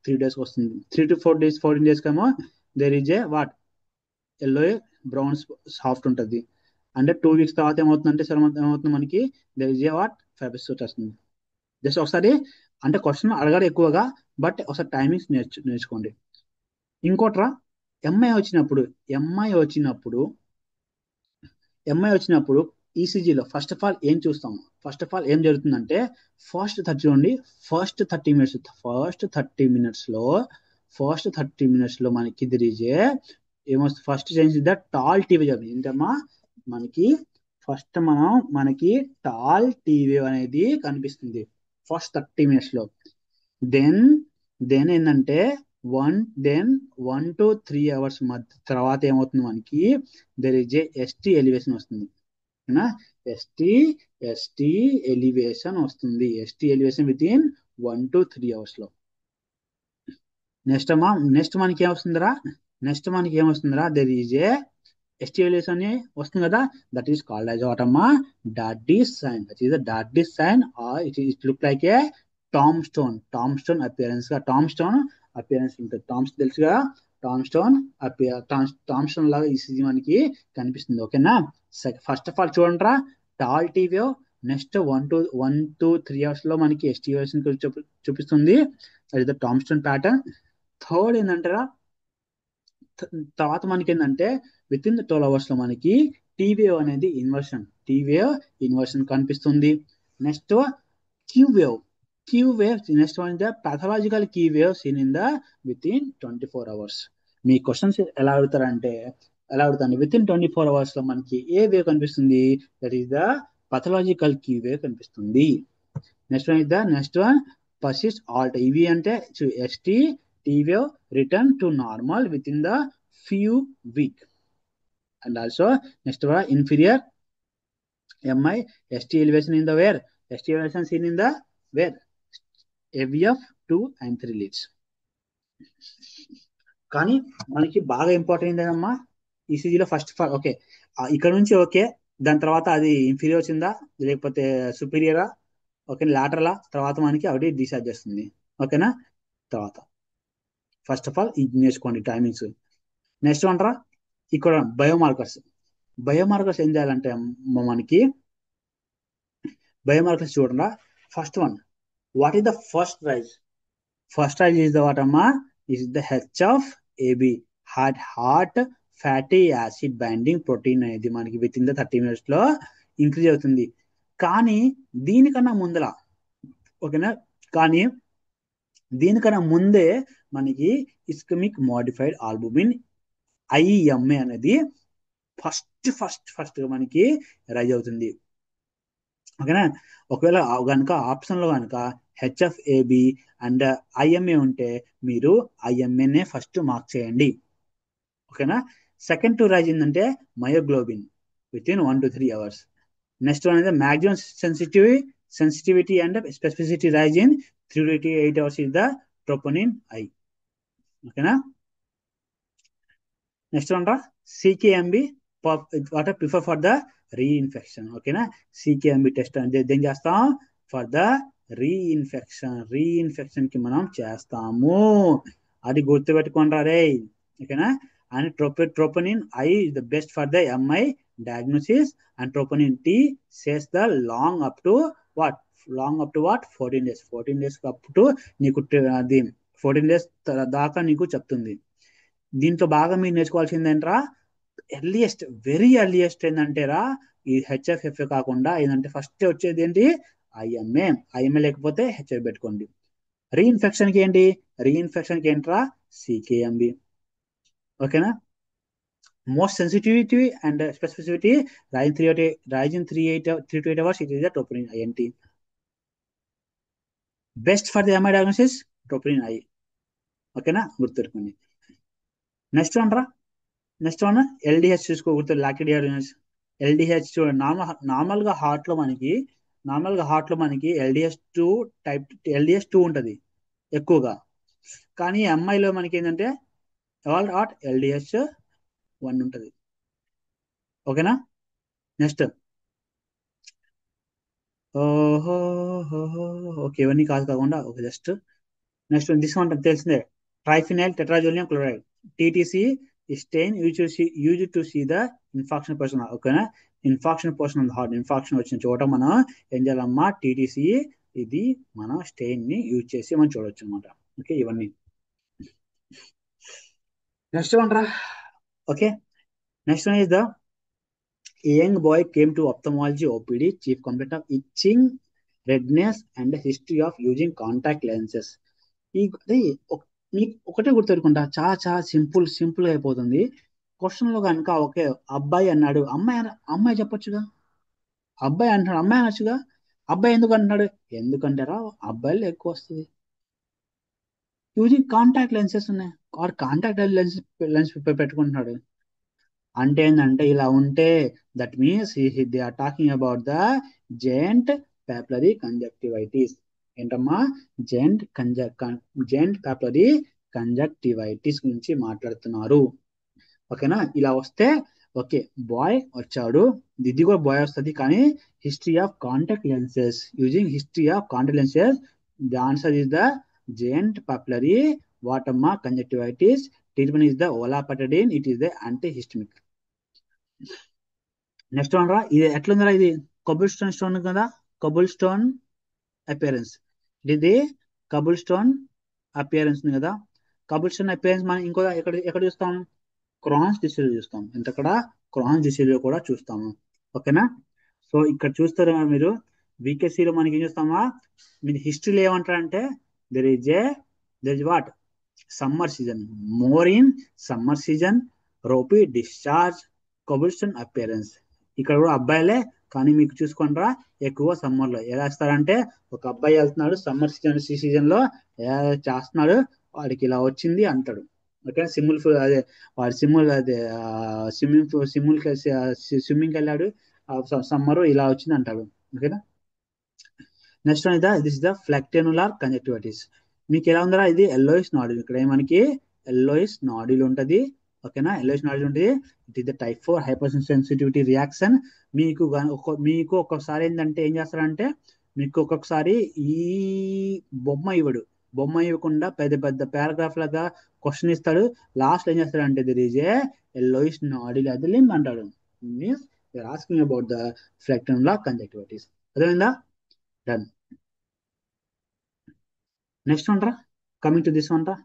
3 days వస్తుంది. 3 to 4 days 14 days కేమో there is a what yellow brown soft ఉంటుంది. అంటే 2 weeks తర్వాత ఏమవుతుందంటే సరే ఏమవుతుంది మనకి, there is a what fibrous వస్తుంది. జస్ట్ ఒకసారి అంటే క్వశ్చన్ అడగడం ఎక్కువగా, బట్ ఒకసారి టైమింగ్స్ నేర్చుకోండి. ఇంకోట్రా, ఎంఐ వచ్చినప్పుడు ఎంఐ వచ్చినప్పుడు ఎంఐ వచ్చినప్పుడు ఈసీజీలో ఫస్ట్ ఆఫ్ ఆల్ ఏం చూస్తాం, ఫస్ట్ ఆఫ్ ఆల్ ఏం జరుగుతుందంటే, చూడండి, ఫస్ట్ 30 minutes లో మనకి తిరిగే ఏమొస్తుంది, first change the tall T wave ఏంటమ్మా మనకి, మనకి టాల్ టీవీ అనేది కనిపిస్తుంది ఫస్ట్ 30 minutes లో. దెన్ దెన్ ఏంటంటే వన్ దెన్ 1 to 3 hours తర్వాత ఏమవుతుంది మనకి, there is a ST elevation వస్తుంది. ఎస్టీ ఎస్టీ ఎలివేషన్ వస్తుంది. ST elevation within 1 to 3 hours లో. నెక్స్ట్ అమ్మా నెక్స్ట్ మనకి ఏమొస్తుందిరా, there is a ST elevation అని వస్తుంది కదా, that is called as what అమ్మా, డార్టీ sign. That is Pardee sign or it look like a tombstone appearance ఉంటుంది. తెలుసుగా, టామ్ స్టోన్ లాగా ఈసీజీ మనకి కనిపిస్తుంది. ఓకేనా? ఫస్ట్ ఆఫ్ ఆల్ చూడండిరా, tall T wave next 1 to 3 hours లో మనకి ఎస్టివేషన్ చూపిస్తుంది. అది టామ్ స్టోన్ ప్యాటర్న్. థర్డ్ ఏంటంటారా, తర్వాత మనకి ఏంటంటే విత్ ఇన్ ద 12 hours లో మనకి టీవీ ఇన్వర్షన్ కనిపిస్తుంది. Next Q wave next one the pathological key wave seen in the within 24 hours. మీ క్వశ్చన్స్ ఎలా అడుగుతారండి, విత్ ఇన్ 24 hours లో మనకి ఏ వేవ్ కనిపిస్తుంది, that is the pathological key wave కనిపిస్తుంది. నెక్స్ట్ వన్ పర్సిస్ట్ ఆల్ట్. ఇవి అంటే ST T wave return to normal within the few week. And also next one inferior MI ST elevation in the wear, ST elevation seen in the where AVF 2 and 3 leads. కానీ మనకి బాగా important ఏంటమ్మా, ఈసీజీలో first of all okay, ఇక్కడ నుంచి okay, దాని తర్వాత అది inferior వచ్చిందా లేకపోతే సుపీరియరా, ఓకే లాటరలా, తర్వాత మనకి అవి డిసైడ్ చేస్తుంది. ఓకేనా? తర్వాత ఫస్ట్ ఆఫ్ ఆల్ ఇది నేర్చుకోండి టైమింగ్స్. నెక్స్ట్ అంటారా, ఇక్కడ బయోమార్కర్స్ ఏం చేయాలంటే మనకి బయోమార్కర్స్ చూడండి. First one, what is the first rise is the what అమ్మా, is the H of AB, heart fatty acid binding protein అనేది మనకి విత్ ఇన్ ద 30 minutes లో ఇంక్రీజ్ అవుతుంది. కానీ దీనికన్నా ముందర ఓకేనా, కానీ దీనికన్నా ముందే మనకి ఇస్కెమిక్ మోడిఫైడ్ ఆల్బుమిన్ IMA అనేది ఫస్ట్ మనకి రైజ్ అవుతుంది. ఓకేనా. ఒకవేళ కనుక ఆప్షన్ లో కనుక హెచ్ఎఫ్ఏబి అండ్ ఐఎంఏ ఉంటే మీరు ఐఎంఏనే ఫస్ట్ మార్క్ చేయండి. ఓకేనా. సెకండ్ టు రైజ్ ఏంటంటే myoglobin within 1 to 3 hours. Next one అయితే maximum sensitivity and specificity rise in 3 to 8 hours is the troponin I. ఓకేనా. నెక్స్ట్ వన్ రా CKMB what prefer for the reinfection. ఓకేనా. CKMB test అంటే ఏం చేస్తాం for the reinfection కి మనం చేస్తాము. అది గుర్తుపెట్టుకుంటారా రే. ఓకేనా. And troponin I is the best for the MI diagnosis and troponin T says the what long up to what 14 days 14 days up to నీకు అది 14 days దాకా నీకు చెప్తుంది. దీంట్లో బాగా మీరు నేర్చుకోవాల్సింది ఏంట్రా వెరీ ఎర్లియస్ట్ ఏంటంటేరా ఈ హెచ్ఎఫ్ఎఫ్ కాకుండా ఏంటంటే ఫస్ట్ వచ్చేది ఏంటి ఐఎంఏ లేకపోతే హెచ్ఎఫ్ పెట్టుకోండి. రీఇన్ఫెక్షన్ కి ఏంట్రా సికేఎంబి. ఓకేనా. Most sensitivity and specificity rise in 3 to 8 hours it is the troponin INT. Best for the MI diagnosis troponin I. ఓకేనా గుర్తుపెట్టుకోండి. నెక్స్ట్ వన్ రా నెక్స్ట్ వన్ ఎల్డిహెచ్ చూసుకో గుర్తు లాక్టేట్ డయాగ్నోసిస్. ఎల్డిహెచ్ చూడండి నార్మల్గా హార్ట్ లో మనకి LDH2 ఉంటుంది ఎక్కువగా. కానీ ఎంఐలో మనకి ఏంటంటే LDH1 ఉంటుంది. ఓకేనా. నెక్స్ట్ ఓకే ఇవన్నీ కాకుండా ఓకే జస్ట్ నెక్స్ట్ తీసుకుంటాం తెలిసిందే triphenyl tetrazolium chloride TTC stain use to see the infarction person. ఓకేనా. Infarction person of heart infarction వచ్చిన చోట మనం ఏం చేయాలమ్మా టీటీసీ ఇది మన స్టెయిన్ ని యూజ్ చేసి మనం చూడొచ్చు అనమాట. ఓకే ఇవన్నీ నెక్స్ట్ వన్ రా. Okay next one is the young boy came to ophthalmology OPD chief complaint of itching redness and history of using contact lenses. ఈ మీకు ఒకటే గుర్తుపెట్టుకుంటా చాలా సింపుల్ అయిపోతుంది. క్వశ్చన్ లో కనుక ఓకే అబ్బాయి అన్నాడు అమ్మాయి చెప్పొచ్చుగా. అబ్బాయి అంటున్నాడు అమ్మాయి అనొచ్చుగా. అబ్బాయి ఎందుకు అంటున్నాడు ఎందుకంటారా అబ్బాయిలు ఎక్కువ వస్తుంది. యూజింగ్ కాంటాక్ట్ లెన్సెస్ ఉన్నాయి వాడు కాంటాక్ట్ లెన్స్ పెట్టుకుంటున్నాడు అంటే ఏంటంటే ఇలా ఉంటే that means they are talking about the giant papillary conjunctivitis. ఏంటమ్మా జెయింట్ పాపులరీ కంజక్టివైటిస్ గురించి మాట్లాడుతున్నారు. ఓకేనా. ఇలా వస్తే ఓకే బాయ్ వచ్చాడు ఇది కూడా బాయ్ వస్తుంది కానీ history of contact lenses using the answer is the giant papillary వాటమ్మా conjunctivitis. Treatment is the olopatadine it is the antihistamine. Next one రా ఇది ఎట్లుందిరా ఇది కబుల్ స్టోన్ కదా కబుల్ స్టోన్ అపియరెన్స్. ఇది కబుల్ స్టోన్ అపియరెన్స్ ఉంది కదా. కబుల్ స్టోన్ అపియరెన్స్ మనం ఇంకో ఎక్కడ చూస్తాం క్రాన్స్ డిసీజ్ చూస్తాం. ఇంతక్కడ క్రాన్స్ డిసీజ్ కూడా చూస్తాము. ఓకేనా. సో ఇక్కడ చూస్తారు మీరు వికేసీలో మనకి ఏం చూస్తామా మీరు హిస్టరీలో ఏమంటారంటే there is what summer season more in summer season ropy discharge cobblestone appearance. ఇక్కడ కూడా అబ్బాయిలే కానీ మీకు చూసుకుంటారా ఎక్కువ సమ్మర్ లో ఎలా వేస్తారంటే ఒక అబ్బాయి వెళ్తున్నాడు సమ్మర్ సీజన్ లో చేస్తున్నాడు వాడికి ఇలా వచ్చింది అంటాడు. ఓకే అదే వాడు స్విమ్మింగ్కి వెళ్ళాడు సమ్మర్ ఇలా వచ్చింది అంటాడు. ఓకేనా. Next one this is the phlyctenular conjunctivitis. మీకు ఎలా ఉందా ఇది ఎల్లోయిస్ నాడిల్ ఇక్కడ మనకి ఎల్లోయిస్ నాడిల్ ఉంటుంది. ఓకేనా ఎల్లోయిస్ నాడిల్ ఉంటుంది. It is the type 4 hyper sensitivity reaction. మీకు ఒక్కొక్కసారి ఏంటంటే ఏం చేస్తారంటే మీకు ఒక్కొక్కసారి ఈ బొమ్మ ఇవ్వకుండా పెద్ద పెద్ద పారాగ్రాఫ్ లాగా క్వశ్చన్ ఇస్తాడు. లాస్ట్ ఏం చేస్తాడంటే దిర్ ఈజ్ ఏ ఎల్లోయిస్ నాడిల్ అది లింబ్ అంటాడు. Means you're asking about the phlyctenular conjunctivitis. అర్థమైందా. డన్. నెక్స్ట్ వన్ రా కమింగ్ టు దిస్ వన్ రా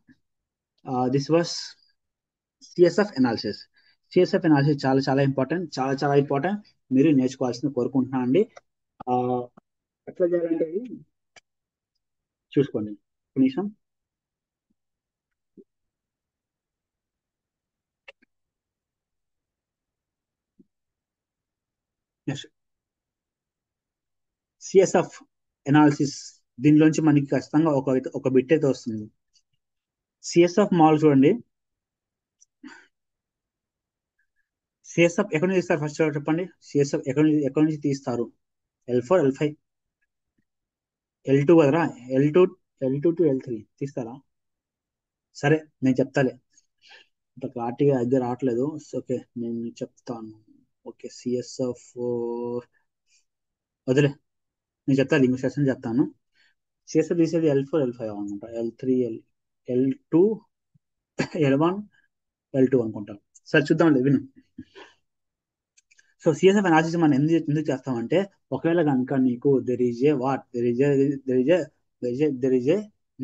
this was CSF analysis. CSF analysis చాలా ఇంపార్టెంట్ మీరు నేర్చుకోవాల్సింది కోరుకుంటున్నాను అండి. ఎట్లా చేయాలంటే చూసుకోండి నిమిషం. సిఎస్ఎఫ్ ఎనాలిసిస్, దీనిలోంచి మనకి ఖచ్చితంగా ఒక బిట్ అయితే వస్తుంది. సిఎస్ఎఫ్ మాల్ చూడండి. సిఎస్ఎఫ్ ఎక్కడి నుంచి తీస్తారు ఫస్ట్ చెప్పండి. సిఎస్ఎఫ్ ఎక్కడి నుంచి తీస్తారు? L4 L5 L2 కదరా. L2 to L3 తీస్తారా? సరే నేను చెప్తాలే, అంత క్లారిటీగా అయితే రావట్లేదు. ఓకే నేను చెప్తాను. ఓకే సిఎస్ఎఫ్ వదిలే, నేను చెప్తాను, ఇంకో సెషన్ చెప్తాను. సిఎస్ఎఫ్ తీసేది L4 L5 అనుకుంటా, L2 L1 L2 అనుకుంటా. సరే చూద్దాం, విను. సో సిఎస్ఎఫ్ అనాలిసిస్ మనం ఎందుకు చేస్తామంటే, ఒకవేళ కనుక నీకు there is A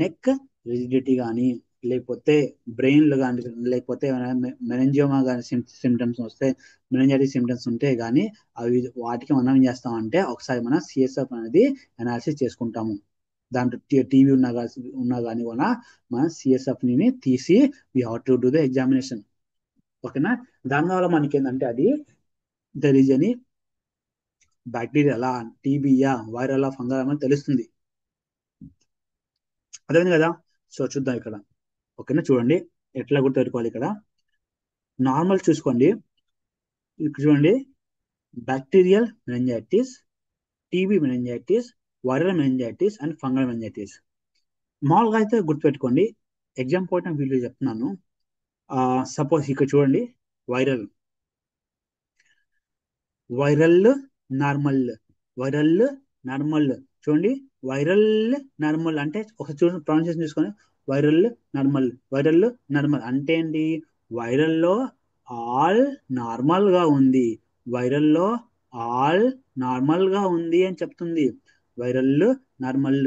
neck rigidity కానీ, లేకపోతే బ్రెయిన్ కానీ, లేకపోతే మెనెంజియోమా కానీ సిమ్టమ్స్ వస్తే, మెనెంజైటిస్ సిమ్టమ్స్ ఉంటే కానీ, వాటికి మనం ఏం చేస్తామంటే ఒకసారి మనం సిఎస్ఎఫ్ అనేది అనాలిసిస్ చేసుకుంటాము. దాంట్లో టీవీ ఉన్నా కానీ కూడా మనం సిఎస్ఎఫ్ ని తీసి we have to do the examination. ఓకేనా. దానివల్ల మనకి ఏంటంటే అది దెర్ ఈజ్ ఎనీ బ్యాక్టీరియా, టీబీయా, వైరల్, ఫంగల్ అని తెలుస్తుంది. అర్థమైంది కదా. సో చూద్దాం ఇక్కడ. ఓకేనా, చూడండి ఎట్లా గుర్తుపెట్టుకోవాలి. ఇక్కడ నార్మల్ చూసుకోండి. ఇక్కడ చూడండి, bacterial meningitis, TB meningitis, viral meningitis and fungal meningitis. మామూలుగా అయితే గుర్తుపెట్టుకోండి, ఎగ్జామ్ పాయింట్ ఆఫ్ వ్యూలో చెప్తున్నాను. సపోజ్ ఇక్కడ చూడండి, viral viral normal, viral normal. చూడండి, వైరల్ నార్మల్ అంటే ఒకసారి చూడండి, ప్రొనౌన్సియేషన్ చూసుకొని, వైరల్ నార్మల్, వైరల్ నార్మల్ అంటే ఏంటి? వైరల్లో ఆల్ నార్మల్ గా ఉంది, వైరల్లో ఆల్ నార్మల్ గా ఉంది అని చెప్తుంది. Viral normal.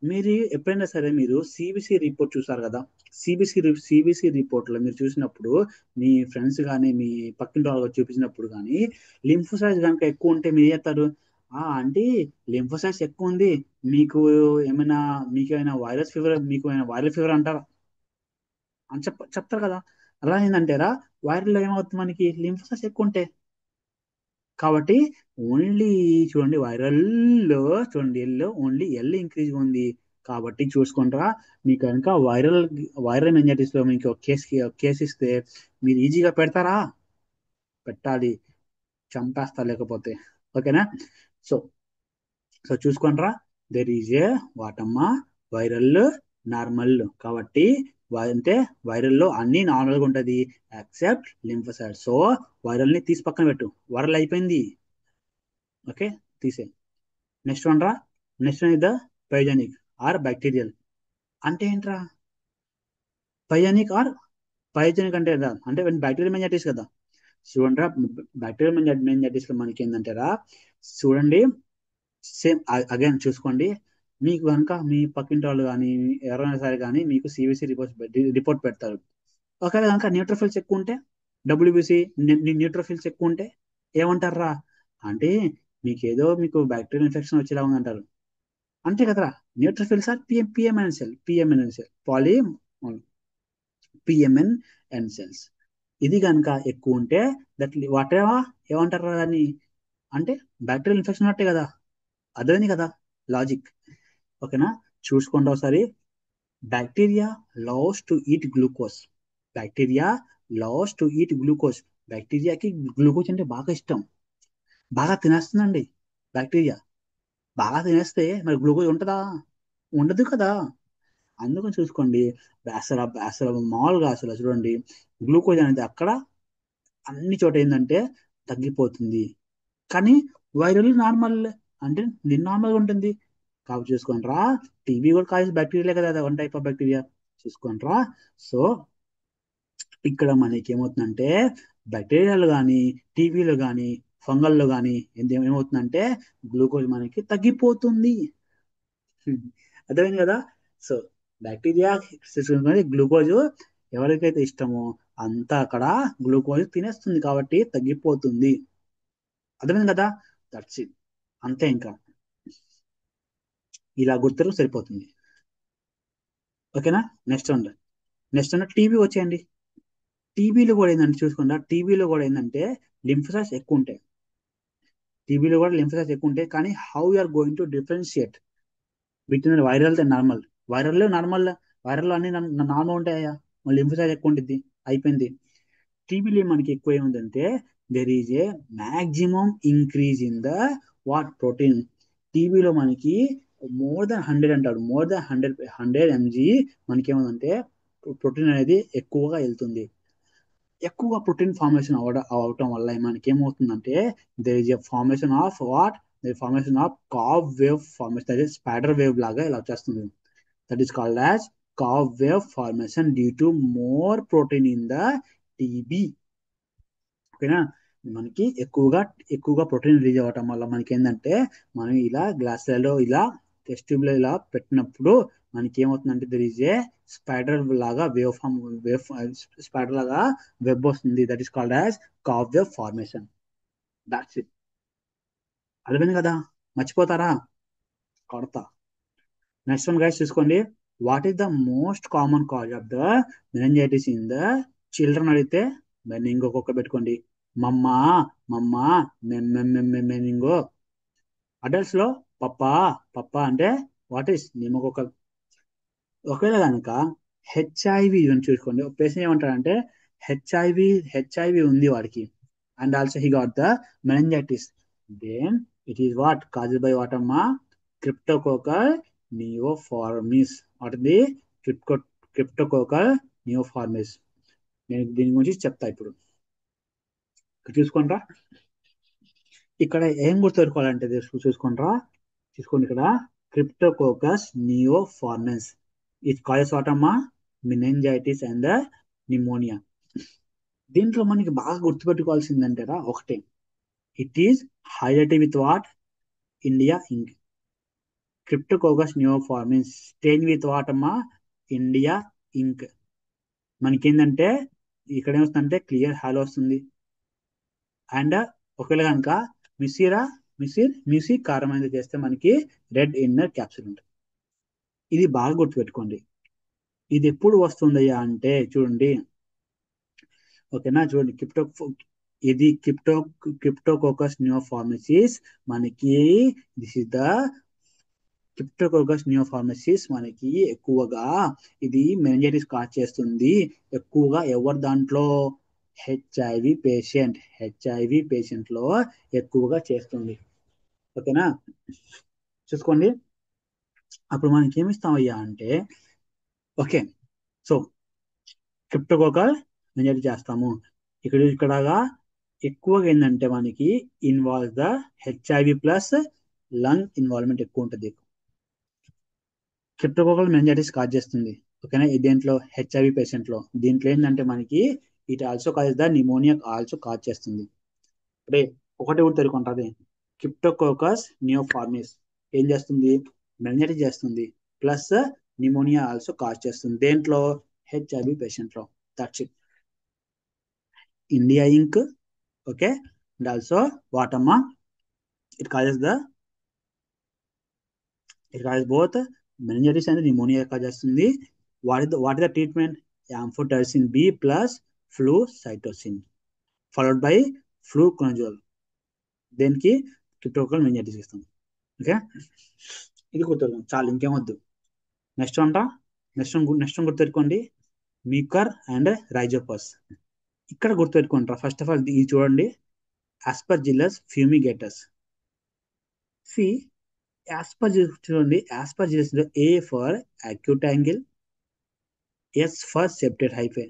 మీరు ఎప్పుడైనా సరే మీరు సిబిసి రిపోర్ట్ చూసారు కదా. సిబిసి రిపోర్ట్ లో మీరు చూసినప్పుడు, మీ ఫ్రెండ్స్ కానీ మీ పక్కింటి వాళ్ళు చూపించినప్పుడు కానీ, లింఫోసైట్స్ కనుక ఎక్కువ ఉంటే మీరు చేస్తారు, అంటే లింఫోసైట్స్ ఎక్కువ ఉంది, మీకు ఏమైనా వైరల్ ఫీవర్ అంటారా అని చెప్తారు కదా. అలా ఏంటంటారా, వైరల్ లో ఏమవుతుంది, మనకి లింఫోసైట్స్ ఎక్కువ ఉంటాయి కాబట్టి. ఓన్లీ చూడండి, వైరల్లో చూడండి, ఎల్లో ఓన్లీ ఎల్ ఇంక్రీజ్ ఉంది కాబట్టి చూసుకుంటారా. మీకు కనుక వైరల్ మెనింజైటిస్ లో మీకు కేసు ఇస్తే మీరు ఈజీగా పెడతారా? పెట్టాలి, చంపేస్తా లేకపోతే. ఓకేనా. సో సో చూసుకుంటారా, దెర్ ఈజ్ ఏ వాటమ్మా వైరల్ నార్మల్ కాబట్టి, అంటే వైరల్లో అన్ని నార్మల్ గా ఉంటది ఎక్సెప్ట్ లింఫోసైట్. సో వైరల్ ని తీసి పక్కన పెట్టు, వైరల్ అయిపోయింది. ఓకే, తీసే. నెక్స్ట్ వన్ రా. Next one is the pyogenic or bacterial. అంటే ఏంట్రా పైజానిక్ ఆర్ పైజానిక్ అంటే అంటే బ్యాక్టీరియల్ మెనింజైటిస్ కదా. చూడండి, బ్యాక్టీరియల్ మెనింజైటిస్ లో మనకి ఏంటంటారా, చూడండి సేమ్ అగైన్ చూసుకోండి. మీకు కనుక మీ పక్కింటి వాళ్ళు కానీ ఎవరైనా సరే కానీ మీకు సివిసి రిపోర్ట్ పెడతారు. ఒకవేళ కనుక న్యూట్రోఫిల్స్ ఎక్కువ ఉంటే, డబ్ల్యూబీసీ న్యూట్రోఫిల్స్ ఎక్కువ ఉంటే ఏమంటారా అంటే, మీకు బ్యాక్టీరియల్ ఇన్ఫెక్షన్ వచ్చేలా ఉందంటారు. అంతే కదరా. Neutrophils or PMN cell PMN cells. ఇది కనుక ఎక్కువ ఉంటే వాట్ ఏమంటారు దాన్ని అంటే బ్యాక్టీరియల్ ఇన్ఫెక్షన్ ఉన్నట్టే కదా. అర్థమైంది కదా లాజిక్. ఓకేనా. చూసుకోండి ఒకసారి. Bacteria loves to eat glucose. Bacteria loves to eat glucose. బ్యాక్టీరియాకి గ్లూకోజ్ అంటే బాగా ఇష్టం, బాగా తినేస్తుందండి బ్యాక్టీరియా. బాగా తినేస్తే మరి గ్లూకోజ్ ఉంటుందా? ఉండదు కదా. అందుకని చూసుకోండి, అసలు మామూలుగా అసలు చూడండి, గ్లూకోజ్ అనేది అక్కడ అన్ని చోట ఏంటంటే తగ్గిపోతుంది. కానీ వైరల్ నార్మల్ అంటే నార్మల్గా ఉంటుంది కాబట్టి చూసుకుంటారా. టీబీ కూడా కాజెస్ బ్యాక్టీరియా కదా, అది వన్ టైప్ ఆఫ్ బ్యాక్టీరియా. చూసుకుంటారా. సో ఇక్కడ మనకి ఏమవుతుందంటే బ్యాక్టీరియాలు కానీ, టీబీలో కానీ, ఫంగల్లో కానీ ఏమవుతుందంటే గ్లూకోజ్ మనకి తగ్గిపోతుంది. అర్థమైంది కదా. సో బ్యాక్టీరియా గ్లూకోజ్ ఎవరికైతే ఇష్టమో అంతా అక్కడ గ్లూకోజ్ తినేస్తుంది కాబట్టి తగ్గిపోతుంది. అర్థమైంది కదా. దట్స్ ఇట్, అంతే. ఇంకా ఇలా గుర్తులు సరిపోతుంది. ఓకేనా. నెక్స్ట్ టీబీ వచ్చేయండి. టీబీలో కూడా ఏంటంటే చూసుకుంటా, టీబీలో కూడా ఏంటంటే లింఫోసైట్స్ ఎక్కువ ఉంటాయి. టీబీలో కూడా లింఫోసైట్స్ ఎక్కువ ఉంటాయి, కానీ how you are going to differentiate between viral and normal? వైరల్లో అన్ని నార్మల్ ఉంటాయా, మళ్ళీ లింఫోసైట్ ఎక్కువ ఉంటుంది, అయిపోయింది. టీబీలో మనకి ఎక్కువ ఏముందంటే there is a maximum increase in the what protein. టీబీలో మనకి మోర్ దెన్ 100 అంటాడు, మోర్ దెన్ 100 mg మనకి ఏముందంటే ప్రోటీన్ అనేది ఎక్కువగా వెళ్తుంది. ఎక్కువగా ప్రోటీన్ ఫార్మేషన్ అవటం వల్ల మనకి ఏమవుతుందంటే there is a formation of what, the formation of cobweb formation, అదే స్పైడర్ వేవ్ లాగా ఇలా వచ్చేస్తుంది. That is called as cobweb formation due to more protein in the TB. ఓకేనా? మనకి ఎక్కువగా ప్రోటీన్ రిలీజ్ అవ్వటం వల్ల మనకి ఏంటంటే మనం ఇలా గ్లాసులలో ఇలా టెస్ట్ ట్యూబ్ లో ఇలా పెట్టినప్పుడు మనకి ఏమవుతుందంటే దర్ ఈజ్ ఏ స్పైడర్ లాగా వేవ్ స్పైడర్ లాగా వెబ్ వస్తుంది. That is called as cobweb formation. That's it. అర్థమైంది కదా? మర్చిపోతారా? కొడతా. నెక్స్ట్ వన్ గైస్ చూసుకోండి. What is the most common cause of the meningitis in the children అడిగితే దాన్ని ఇంకొక పెట్టుకోండి, మమ్మా మమ్మా మెనింగో. అడల్ట్స్ లో పప్పా పప్పా అంటే వాట్ ఈస్ నిమ్మకొక. ఒకవేళ కనుక హెచ్ఐవి చూసుకోండి, ఒక పేషెంట్ ఏమంటాడంటే హెచ్ఐవి ఉంది వాడికి, and also he got the meningitis. Then it is what caused by what అమ్మా, క్రిప్టోకోకల్ నియోఫార్మిస్. వాటిది క్రిప్టోకోకల్ నియోఫార్మిస్. నేను దీని గురించి చెప్తా ఇప్పుడు. చూసుకోండి, ఇక్కడ ఏం గుర్తుపెట్టుకోవాలంటే చూసుకోండి, ఇక్కడ cryptococcus neoformans it causes what అమ్మా, మెనింజైటిస్ అండ్ ద నిమోనియా. దీంట్లో మనకి బాగా గుర్తుపెట్టుకోవాల్సింది అంటారా ఒకటే, it is highlighted with what, India ink. Cryptococcus neoformans stain with what అమ్మా, ఇండియా ఇంక్. మనకి ఏంటంటే ఇక్కడ ఏమొస్తుందంటే క్లియర్ హాలో వస్తుంది, అండ్ ఒకవేళ కనుక మిసిర్ కారం అనేది చేస్తే మనకి రెడ్ ఇన్నర్ క్యాప్సిల్ ఉంటుంది. ఇది బాగా గుర్తుపెట్టుకోండి. ఇది ఎప్పుడు వస్తుందయ్యా అంటే చూడండి, ఓకేనా, చూడండి ఇది క్రిప్టోకోకస్ నియోఫార్మిసిస్ మనకి, దిస్ ఇస్ ద క్రిప్టోకోకస్ నియోఫార్మిసిస్ మనకి ఎక్కువగా ఇది మెనింజైటిస్ కాజ్ చేస్తుంది. ఎక్కువగా ఎవరి దాంట్లో, హెచ్ఐవి పేషెంట్ లో ఎక్కువగా చేస్తుంది. ఓకేనా? చూసుకోండి, అప్పుడు మనకి ఏమిస్తామయ్యా అంటే, ఓకే, సో క్రిప్టోకోకల్ మెనింజైటిస్ చేస్తాము. ఇక్కడగా ఎక్కువగా ఏంటంటే మనకి involve the HIV plus lung involvement ఎక్కువ ఉంటుంది. క్రిప్టోకోకల్ మెనింజైటిస్ కాజ్ చేస్తుంది. ఓకేనా? దేంట్లో, హెచ్ఐవి పేషెంట్ లో. దీంట్లో ఏంటంటే మనకి it also cause the pneumonia also cause చేస్తుంది. అంటే ఒకటి కూడా తెలుసుకుంటుంది, క్రిప్టోకోకస్ నియోఫార్మిస్ ఏం చేస్తుంది, మెనింజైటిస్ చేస్తుంది, ప్లస్ నిమోనియా ఆల్సో కాజ్ చేస్తుంది. దేంట్లో, హెచ్ఐవి పేషెంట్ లో. That's it. India ink. Okay, and also వాటమ్మా, it causes both meningitis and pneumonia cause చేస్తుంది. What is the treatment, amphotericin B plus flucytosine followed by fluconazole. దేనికి, cryptococcal meningitis ఇస్తాం. Okay, ఇది గుర్తుపెట్టుకోండి చాలు, ఇంకేమొద్దు. నెక్స్ట్ గుర్తుపెట్టుకోండి, మీకర్ and Rhizopus. ఇక్కడ గుర్తుపెట్టుకుంటారా first of all ఇది చూడండి, ఆస్పర్జిల్లస్ ఫ్యూమిగేటస్. సి చూడండి, ఆస్పర్జిల్లస్ లో A for acute angle, S for septate hyphae.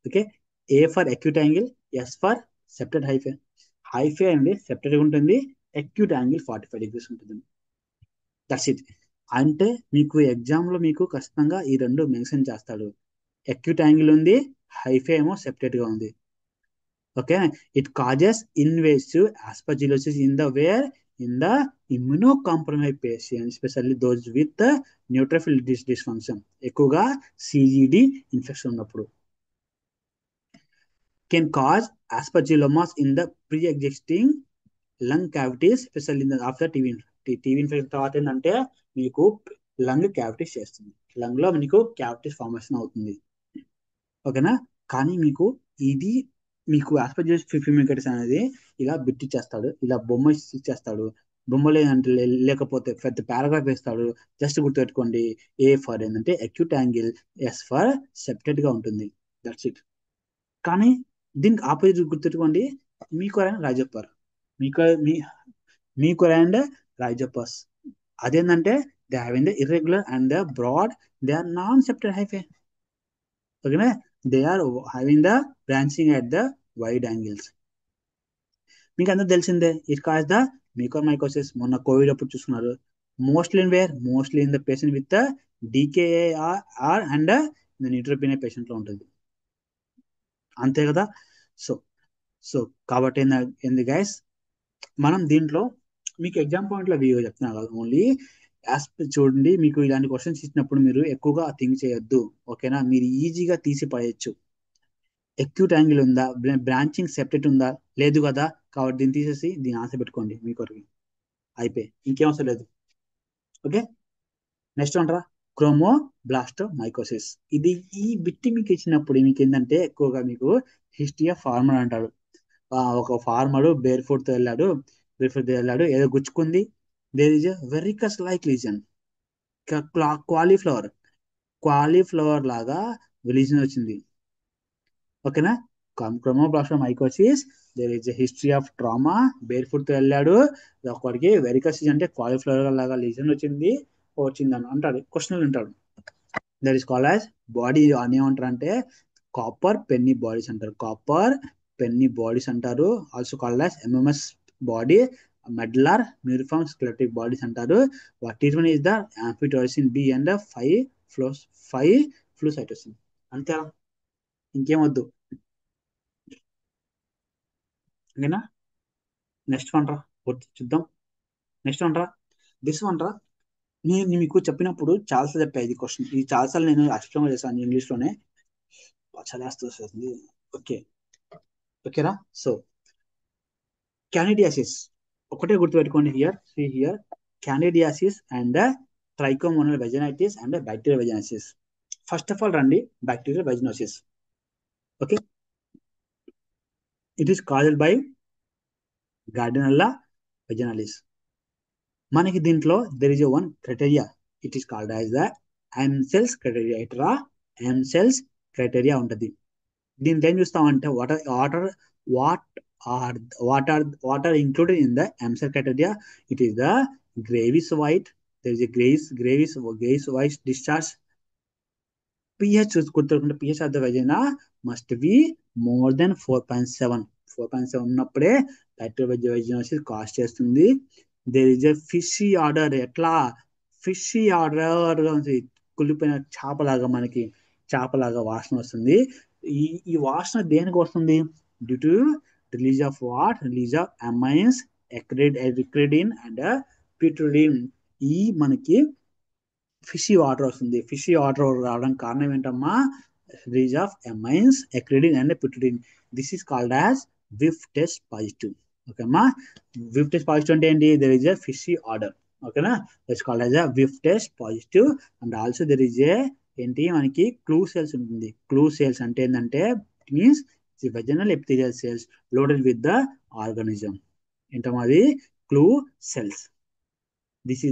Okay, A for acute angle, S for septate hyphae. Hyphae అనేది సెప్టెడ్ ఉంటుంది, అక్యూట్ యాంగిల్ 45 degrees ఉంటుంది. That's it. అంటే మీకు exam లో మీకు ఖచ్చితంగా ఈ రెండు మెన్షన్ చేస్తాడు, అక్యూట్ యాంగిల్ ఉంది, హైఫే ఏమో సెప్టెడ్ గా ఉంది. Okay, it causes invasive ఆస్పర్జిలోసిస్ in the immunocompromised patients, especially those with neutrophil dysfunction, ఎక్కువగా సిజిడి ఇన్ఫెక్షన్ ఉన్నప్పుడు. Can cause aspergillomas in the pre-existing lung cavities, especially in the after TV infection తర్వాత ఏంటంటే మీకు lung cavities చేస్తుంది, lung లో మీకు cavities formation అవుతుంది. ఓకేనా? కానీ మీకు ఇది మీకు ఆస్పర్జిల్లస్ ఫిమికేటస్ అనేది ఇలా బిట్ ఇచ్చేస్తాడు, ఇలా బొమ్మ ఇచ్చేస్తాడు. బొమ్మ లేదంటే లేకపోతే పెద్ద పారాగ్రాఫ్ వేస్తాడు. జస్ట్ గుర్తుపెట్టుకోండి, ఏ ఫర్ ఏంటంటే acute angle, S for separate గా ఉంటుంది. That's it. కానీ దీనికి ఆపోజిట్ గుర్తుపెట్టుకోండి, మీకు అండ్ రాజప్పర్. మీకు మీ మీకు అండ్ రాజప్పర్స్ అదేంటంటే they having the irregular and the broad, they are non separate hyphae. ఓకేనా, they are having the branching at the wide angles. మీకు అందరూ తెలిసిందే, ఇట్ కాస్ ద మ్యూకోమైకోసిస్. మొన్న కోవిడ్ అప్పుడు చూస్తున్నారు. Mostly in where, mostly in the patient with DKA and neutropenia patient లో ఉంటుంది. అంతే కదా. సో సో కాబట్టి ఏంది గైస్, మనం దీంట్లో మీకు ఎగ్జామ్ పాయింట్ లో వ్యూ చెప్తున్నా కదా ఓన్లీ. చూడండి, మీకు ఇలాంటి క్వశ్చన్స్ ఇచ్చినప్పుడు మీరు ఎక్కువగా థింక్ చేయొద్దు. ఓకేనా, మీరు ఈజీగా తీసి పడేయచ్చు. ఎక్యూట్ యాంగిల్ ఉందా, బ్రాంచింగ్ సెపరేట్ ఉందా, లేదు కదా. కాబట్టి దీన్ని తీసేసి దీని ఆన్సర్ పెట్టుకోండి మీ కొరకు. అయిపోయి ఇంకేం అవసరం లేదు. ఓకే, నెక్స్ట్ అంటారా, క్రోమో బ్లాస్టో మైకోసిస్. ఇది ఈ బిట్టి మీకు ఇచ్చినప్పుడు మీకు ఏంటంటే ఎక్కువగా మీకు హిస్టరీ ఆఫ్ ఫార్మర్ అంటారు. ఒక ఫార్మర్ బేర్ ఫుట్ తో వెళ్ళాడు, ఏదో గుచ్చుకుంది. There is a verrucous like lesion. Cauliflower cauliflower లాగా లీజన్ వచ్చింది. ఓకేనా, chromoblastomycosis. There is a history of trauma. Bare foot తో వెళ్ళాడు, ఒకడికి వెరికస్ అంటే క్వాలిఫ్లవర్ లాగా లీజన్ వచ్చిందని అంటాడు, క్వశ్చన్ అంటాడు. That is called as body అని ఏమంటారు అంటే కాపర్ పెన్నీ బాడీస్ అంటారు. కాపర్ పెన్నీ బాడీస్ అంటారు. Also called as MMS body, medlar muriform sclerotic bodies అంటారు. What treatment is the amphotericin B and ఫ్లోస్ ఫైవ్ ఫ్లూసైటోసిన్. అంతే, ఇంకేం వద్దు. ఓకేనా, నెక్స్ట్ వన్ రా, చూద్దాం. నెక్స్ట్ వన్ రా, దిస్ వన్ రా. నేను మీకు చెప్పినప్పుడు చాలాసార్లు చెప్పాను ఇది క్వశ్చన్, ఇది చాలాసార్లు నేను అక్షరంగా చేశాను ఇంగ్లీష్ లోనే. చదివేస్తుంది. ఓకే, ఓకేరా. సో క్యానిడియాసిస్ ఒకటే గుర్తుపెట్టుకోండి. Here candidiasis and trichomonal vaginitis and bacterial vaginitis. First of all రండి, bacterial vaginosis. Okay, it is caused by gardnerella vaginalis. మనకి దీంట్లో there is one criteria, it is called as the Amsel's criteria. ఇట్రా Amsel's criteria ఉంటుంది. దీంట్లో ఏం చూస్తామంటే what are what what are included in the Amsel criteria. It is the greyish white, there is a greyish white discharge. pH చూసుకుంటే pH of the vagina must be more than 4.7. 4.7 ఉన్నప్పుడే bacterial vaginosis cause చేస్తుంది. There is a fishy odour. ఎట్లా fishy odour గా ఉంది, కుళ్ళిపోయిన చేపలాగా వాసన వస్తుంది. ఈ వాసన దేనికి వస్తుంది? Due to release of amines, ఎక్రిడిన్ అండ్ పిట్రుడిన్. ఈ మనకి ఫిషీ వాటర్ వస్తుంది. ఫిషీ వాటర్ రావడానికి కారణం ఏంటమ్మా? రిలీజ్ ఆఫ్ అమైన్స్, ఎక్రిడిన్ అండ్ పిట్రుడిన్. This is called as whiff test positive. ఓకేమ్మా, విఫ్ టెస్ట్ పాజిటివ్ అంటే ఏంటి? There is a fishy odour. ఓకేనా, that's called as a whiff test positive. And also there is a ఏంటి మనకి clue cells ఉంటుంది. Clue cells అంటే ఏంటంటే it means the vaginal epithelial cells loaded with the organism. ఏంటమ్మా అది? Clue cells. These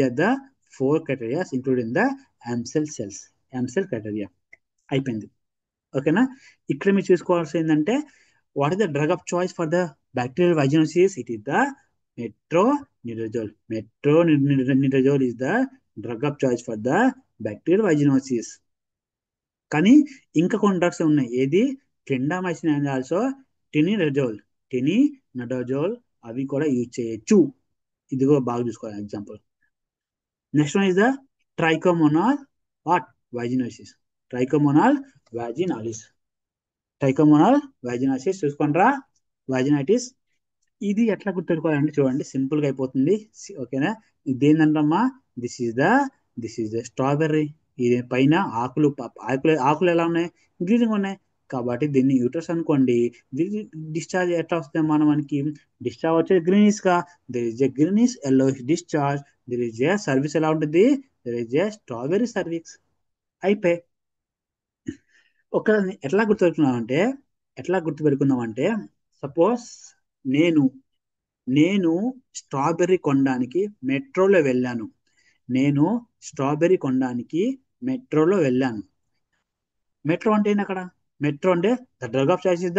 are the four criteria included in the Amsel cells. Amsel criteria అయిపోయింది. ఓకేనా, ఇక్కడ మీరు చూసుకోవాల్సింది ఏంటంటే what is the drug of choice for the bacterial vaginosis? It is the metronidazole. Metronidazole is the drug of choice for the bacterial vaginosis. కానీ ఇంకా కొన్ని drugs ఉన్నాయి. ఏది? క్లిండామైసిన్ అండ్ ఆల్సో టినిడజోల్ అవి కూడా యూజ్ చేయొచ్చు. ఇదిగో బాగా చూసుకోవాలి example. Next one is the trichomonal vaginosis. Trichomonal vaginalis చూసుకోండిరా. వాజినైటిస్ ఇది ఎట్లా గుర్తుపెట్టుకోవాలంటే చూడండి, సింపుల్ గా అయిపోతుంది. ఓకేనా, ఇది ఏంటంటమ్మా? This is the strawberry. ఇది పైన ఆకులు ఎలా ఉన్నాయి? గ్రీన్ ఉన్నాయి. కాబట్టి దీన్ని యూటర్స్ అనుకోండి. డిశ్చార్జ్ ఎట్లా వస్తుంది మనకి? డిశ్చార్జ్ వచ్చేది గ్రీనిష్ గా. There is a greenish yellowish discharge. There is a service ఎలా ఉంటుంది? There is a strawberry service. అయిపోయి ఒక ఎట్లా గుర్తుపెట్టుకున్నాం అంటే ఎట్లా గుర్తుపెట్టుకుందాం అంటే, సపోజ్ నేను నేను స్ట్రాబెర్రీ కొనడానికి మెట్రోలో వెళ్ళాను. నేను స్ట్రాబెర్రీ కొనడానికి మెట్రోలో వెళ్ళాను. మెట్రో అంటే ఏంటి అక్కడ? మెట్రో అంటే the drug of choice is the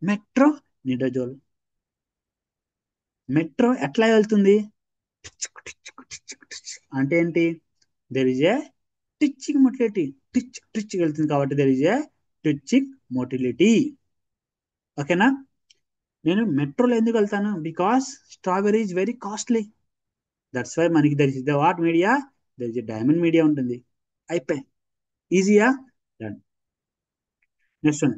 metronidazole. Metro ఎట్లా వెళ్తుంది? అంటే ఏంటి? There is a twitching motility. Twitch వెళ్తుంది కాబట్టి there is a twitching motility. ఓకేనా? నేను మెట్రోలో ఎందుకు వెళ్తాను? Because strawberry is very costly. That's why మనకి there is the what media? There is diamond media ఉంటుంది. అయిపోయి ఈజీయా? Next one,